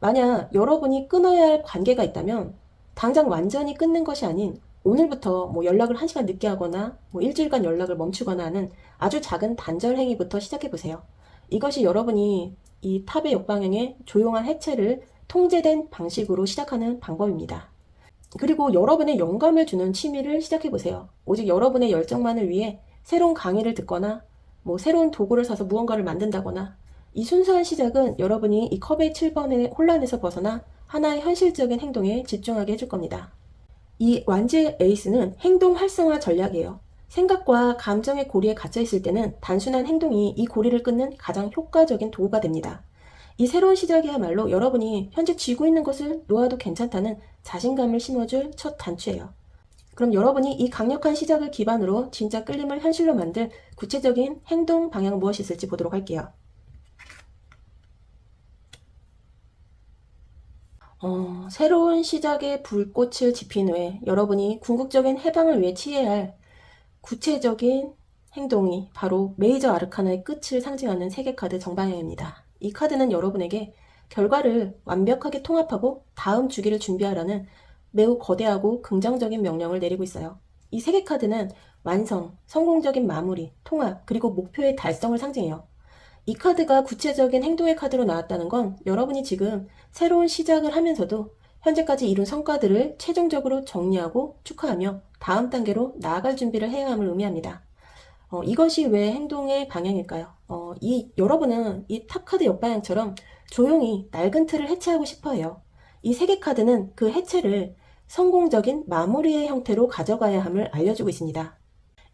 만약 여러분이 끊어야 할 관계가 있다면 당장 완전히 끊는 것이 아닌 오늘부터 연락을 1시간 늦게 하거나 일주일간 연락을 멈추거나 하는 아주 작은 단절 행위부터 시작해보세요. 이것이 여러분이 이 탑의 역방향의 조용한 해체를 통제된 방식으로 시작하는 방법입니다. 그리고 여러분의 영감을 주는 취미를 시작해보세요. 오직 여러분의 열정만을 위해 새로운 강의를 듣거나 새로운 도구를 사서 무언가를 만든다거나 이 순수한 시작은 여러분이 이 컵의 7번의 혼란에서 벗어나 하나의 현실적인 행동에 집중하게 해줄 겁니다. 이 완지의 에이스는 행동 활성화 전략이에요. 생각과 감정의 고리에 갇혀 있을 때는 단순한 행동이 이 고리를 끊는 가장 효과적인 도구가 됩니다. 이 새로운 시작이야말로 여러분이 현재 쥐고 있는 것을 놓아도 괜찮다는 자신감을 심어줄 첫 단추예요. 그럼 여러분이 이 강력한 시작을 기반으로 진짜 끌림을 현실로 만들 구체적인 행동 방향은 무엇이 있을지 보도록 할게요. 새로운 시작의 불꽃을 지핀 후에 여러분이 궁극적인 해방을 위해 취해야 할 구체적인 행동이 바로 메이저 아르카나의 끝을 상징하는 세계카드 정방향입니다. 이 카드는 여러분에게 결과를 완벽하게 통합하고 다음 주기를 준비하라는 매우 거대하고 긍정적인 명령을 내리고 있어요. 이 세계카드는 완성, 성공적인 마무리, 통합, 그리고 목표의 달성을 상징해요. 이 카드가 구체적인 행동의 카드로 나왔다는 건 여러분이 지금 새로운 시작을 하면서도 현재까지 이룬 성과들을 최종적으로 정리하고 축하하며 다음 단계로 나아갈 준비를 해야 함을 의미합니다. 이것이 왜 행동의 방향일까요? 여러분은 이 탑카드 역방향처럼 조용히 낡은 틀을 해체하고 싶어 해요. 이 세계 카드는 그 해체를 성공적인 마무리의 형태로 가져가야 함을 알려주고 있습니다.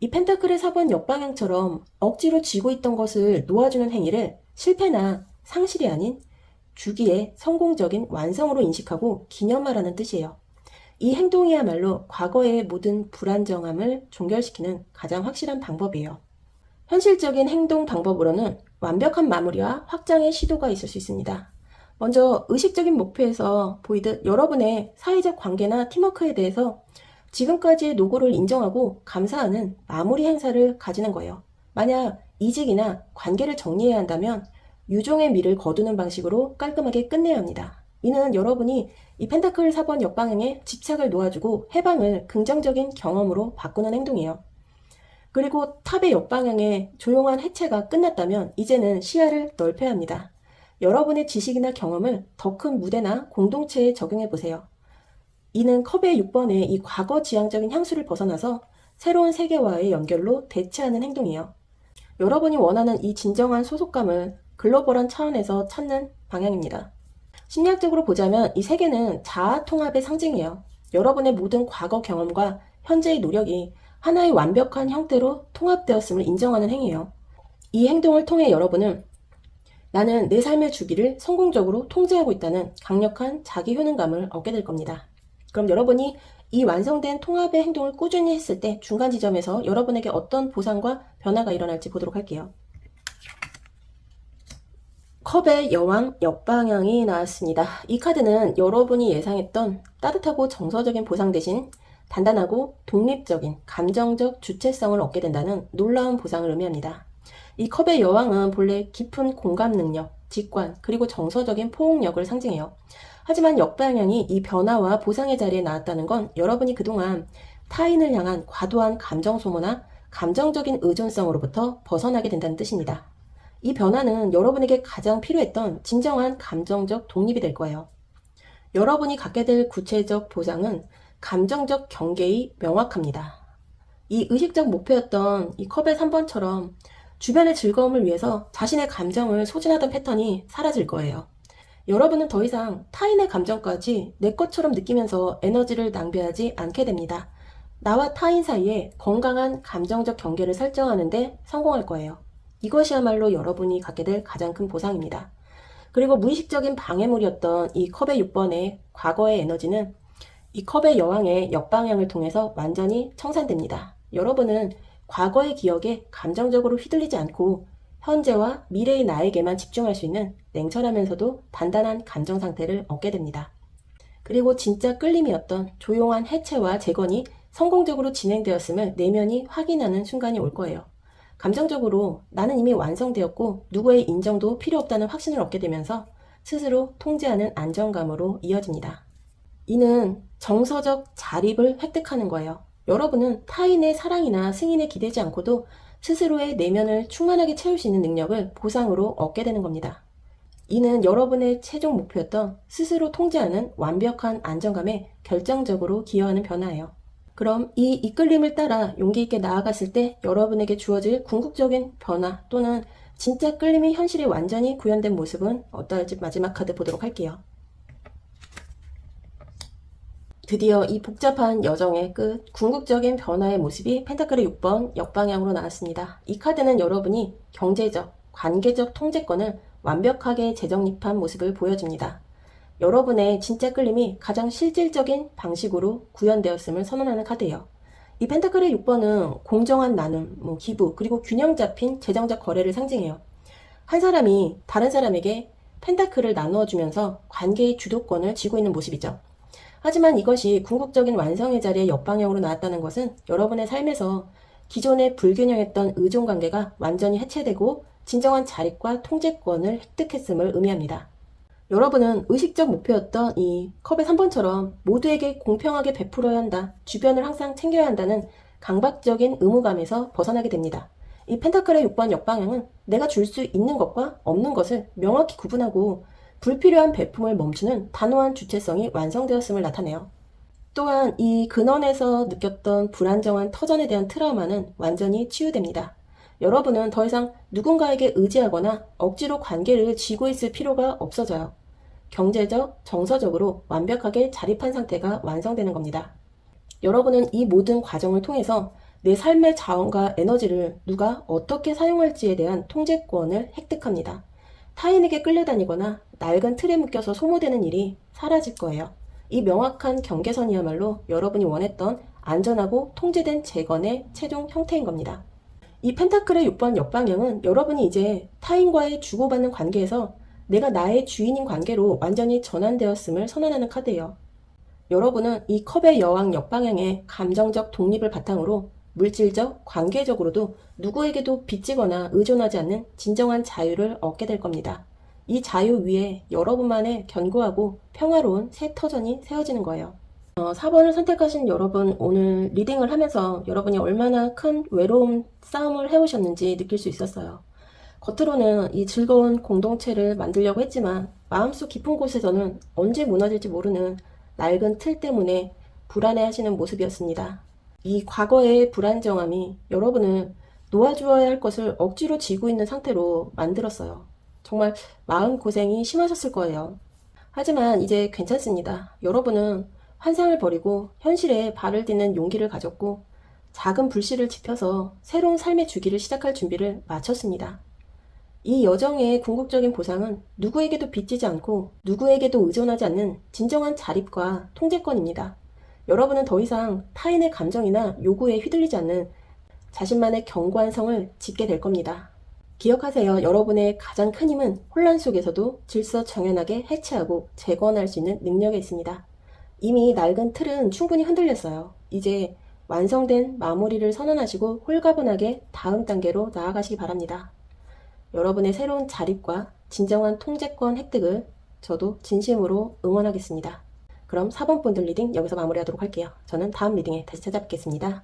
이 펜타클의 4번 역방향처럼 억지로 쥐고 있던 것을 놓아주는 행위를 실패나 상실이 아닌 주기의 성공적인 완성으로 인식하고 기념하라는 뜻이에요. 이 행동이야말로 과거의 모든 불안정함을 종결시키는 가장 확실한 방법이에요. 현실적인 행동 방법으로는 완벽한 마무리와 확장의 시도가 있을 수 있습니다. 먼저 의식적인 목표에서 보이듯 여러분의 사회적 관계나 팀워크에 대해서 지금까지의 노고를 인정하고 감사하는 마무리 행사를 가지는 거예요. 만약 이직이나 관계를 정리해야 한다면 유종의 미를 거두는 방식으로 깔끔하게 끝내야 합니다. 이는 여러분이 이 펜타클 4번 역방향에 집착을 놓아주고 해방을 긍정적인 경험으로 바꾸는 행동이에요. 그리고 탑의 역방향의 조용한 해체가 끝났다면 이제는 시야를 넓혀야 합니다. 여러분의 지식이나 경험을 더 큰 무대나 공동체에 적용해 보세요. 이는 컵의 6번의 이 과거 지향적인 향수를 벗어나서 새로운 세계와의 연결로 대체하는 행동이에요. 여러분이 원하는 이 진정한 소속감을 글로벌한 차원에서 찾는 방향입니다. 심리학적으로 보자면 이 세계는 자아 통합의 상징이에요. 여러분의 모든 과거 경험과 현재의 노력이 하나의 완벽한 형태로 통합되었음을 인정하는 행위예요. 이 행동을 통해 여러분은 나는 내 삶의 주기를 성공적으로 통제하고 있다는 강력한 자기 효능감을 얻게 될 겁니다. 그럼 여러분이 이 완성된 통합의 행동을 꾸준히 했을 때 중간 지점에서 여러분에게 어떤 보상과 변화가 일어날지 보도록 할게요. 컵의 여왕 역방향이 나왔습니다. 이 카드는 여러분이 예상했던 따뜻하고 정서적인 보상 대신 단단하고 독립적인 감정적 주체성을 얻게 된다는 놀라운 보상을 의미합니다. 이 컵의 여왕은 본래 깊은 공감 능력, 직관, 그리고 정서적인 포용력을 상징해요. 하지만 역방향이 이 변화와 보상의 자리에 나왔다는 건 여러분이 그동안 타인을 향한 과도한 감정 소모나 감정적인 의존성으로부터 벗어나게 된다는 뜻입니다. 이 변화는 여러분에게 가장 필요했던 진정한 감정적 독립이 될 거예요. 여러분이 갖게 될 구체적 보상은 감정적 경계이 명확합니다. 이 의식적 목표였던 이 컵의 3번처럼 주변의 즐거움을 위해서 자신의 감정을 소진하던 패턴이 사라질 거예요. 여러분은 더 이상 타인의 감정까지 내 것처럼 느끼면서 에너지를 낭비하지 않게 됩니다. 나와 타인 사이에 건강한 감정적 경계를 설정하는 데 성공할 거예요. 이것이야말로 여러분이 갖게 될 가장 큰 보상입니다. 그리고 무의식적인 방해물이었던 이 컵의 6번의 과거의 에너지는 이 컵의 여왕의 역방향을 통해서 완전히 청산됩니다. 여러분은 과거의 기억에 감정적으로 휘둘리지 않고 현재와 미래의 나에게만 집중할 수 있는 냉철하면서도 단단한 감정 상태를 얻게 됩니다. 그리고 진짜 끌림이었던 조용한 해체와 재건이 성공적으로 진행되었음을 내면이 확인하는 순간이 올 거예요. 감정적으로 나는 이미 완성되었고 누구의 인정도 필요 없다는 확신을 얻게 되면서 스스로 통제하는 안정감으로 이어집니다. 이는 정서적 자립을 획득하는 거예요. 여러분은 타인의 사랑이나 승인에 기대지 않고도 스스로의 내면을 충만하게 채울 수 있는 능력을 보상으로 얻게 되는 겁니다. 이는 여러분의 최종 목표였던 스스로 통제하는 완벽한 안정감에 결정적으로 기여하는 변화예요. 그럼 이 이끌림을 따라 용기 있게 나아갔을 때 여러분에게 주어질 궁극적인 변화 또는 진짜 끌림이 현실에 완전히 구현된 모습은 어떨지 마지막 카드 보도록 할게요. 드디어 이 복잡한 여정의 끝, 궁극적인 변화의 모습이 펜타클의 6번 역방향으로 나왔습니다. 이 카드는 여러분이 경제적, 관계적 통제권을 완벽하게 재정립한 모습을 보여줍니다. 여러분의 진짜 끌림이 가장 실질적인 방식으로 구현되었음을 선언하는 카드예요. 이 펜타클의 6번은 공정한 나눔, 기부, 그리고 균형 잡힌 재정적 거래를 상징해요. 한 사람이 다른 사람에게 펜타클을 나누어 주면서 관계의 주도권을 쥐고 있는 모습이죠. 하지만 이것이 궁극적인 완성의 자리에 역방향으로 나왔다는 것은 여러분의 삶에서 기존의 불균형했던 의존관계가 완전히 해체되고 진정한 자립과 통제권을 획득했음을 의미합니다. 여러분은 의식적 목표였던 이 컵의 3번처럼 모두에게 공평하게 베풀어야 한다, 주변을 항상 챙겨야 한다는 강박적인 의무감에서 벗어나게 됩니다. 이 펜타클의 6번 역방향은 내가 줄 수 있는 것과 없는 것을 명확히 구분하고 불필요한 배품을 멈추는 단호한 주체성이 완성되었음을 나타내요. 또한 이 근원에서 느꼈던 불안정한 터전에 대한 트라우마는 완전히 치유됩니다. 여러분은 더 이상 누군가에게 의지하거나 억지로 관계를 쥐고 있을 필요가 없어져요. 경제적, 정서적으로 완벽하게 자립한 상태가 완성되는 겁니다. 여러분은 이 모든 과정을 통해서 내 삶의 자원과 에너지를 누가 어떻게 사용할지에 대한 통제권을 획득합니다. 타인에게 끌려다니거나 낡은 틀에 묶여서 소모되는 일이 사라질 거예요. 이 명확한 경계선이야말로 여러분이 원했던 안전하고 통제된 재건의 최종 형태인 겁니다. 이 펜타클의 6번 역방향은 여러분이 이제 타인과의 주고받는 관계에서 내가 나의 주인인 관계로 완전히 전환되었음을 선언하는 카드예요. 여러분은 이 컵의 여왕 역방향의 감정적 독립을 바탕으로 물질적, 관계적으로도 누구에게도 빚지거나 의존하지 않는 진정한 자유를 얻게 될 겁니다. 이 자유 위에 여러분만의 견고하고 평화로운 새 터전이 세워지는 거예요. 4번을 선택하신 여러분, 오늘 리딩을 하면서 여러분이 얼마나 큰 외로움 싸움을 해오셨는지 느낄 수 있었어요. 겉으로는 이 즐거운 공동체를 만들려고 했지만 마음속 깊은 곳에서는 언제 무너질지 모르는 낡은 틀 때문에 불안해하시는 모습이었습니다. 이 과거의 불안정함이 여러분을 놓아주어야 할 것을 억지로 쥐고 있는 상태로 만들었어요. 정말 마음고생이 심하셨을 거예요. 하지만 이제 괜찮습니다. 여러분은 환상을 버리고 현실에 발을 딛는 용기를 가졌고 작은 불씨를 지펴서 새로운 삶의 주기를 시작할 준비를 마쳤습니다. 이 여정의 궁극적인 보상은 누구에게도 빚지지 않고 누구에게도 의존하지 않는 진정한 자립과 통제권입니다. 여러분은 더 이상 타인의 감정이나 요구에 휘둘리지 않는 자신만의 견고한 성을 짓게 될 겁니다. 기억하세요. 여러분의 가장 큰 힘은 혼란 속에서도 질서정연하게 해체하고 재건할 수 있는 능력에 있습니다. 이미 낡은 틀은 충분히 흔들렸어요. 이제 완성된 마무리를 선언하시고 홀가분하게 다음 단계로 나아가시기 바랍니다. 여러분의 새로운 자립과 진정한 통제권 획득을 저도 진심으로 응원하겠습니다. 그럼 4번 본들 리딩 여기서 마무리하도록 할게요. 저는 다음 리딩에 다시 찾아뵙겠습니다.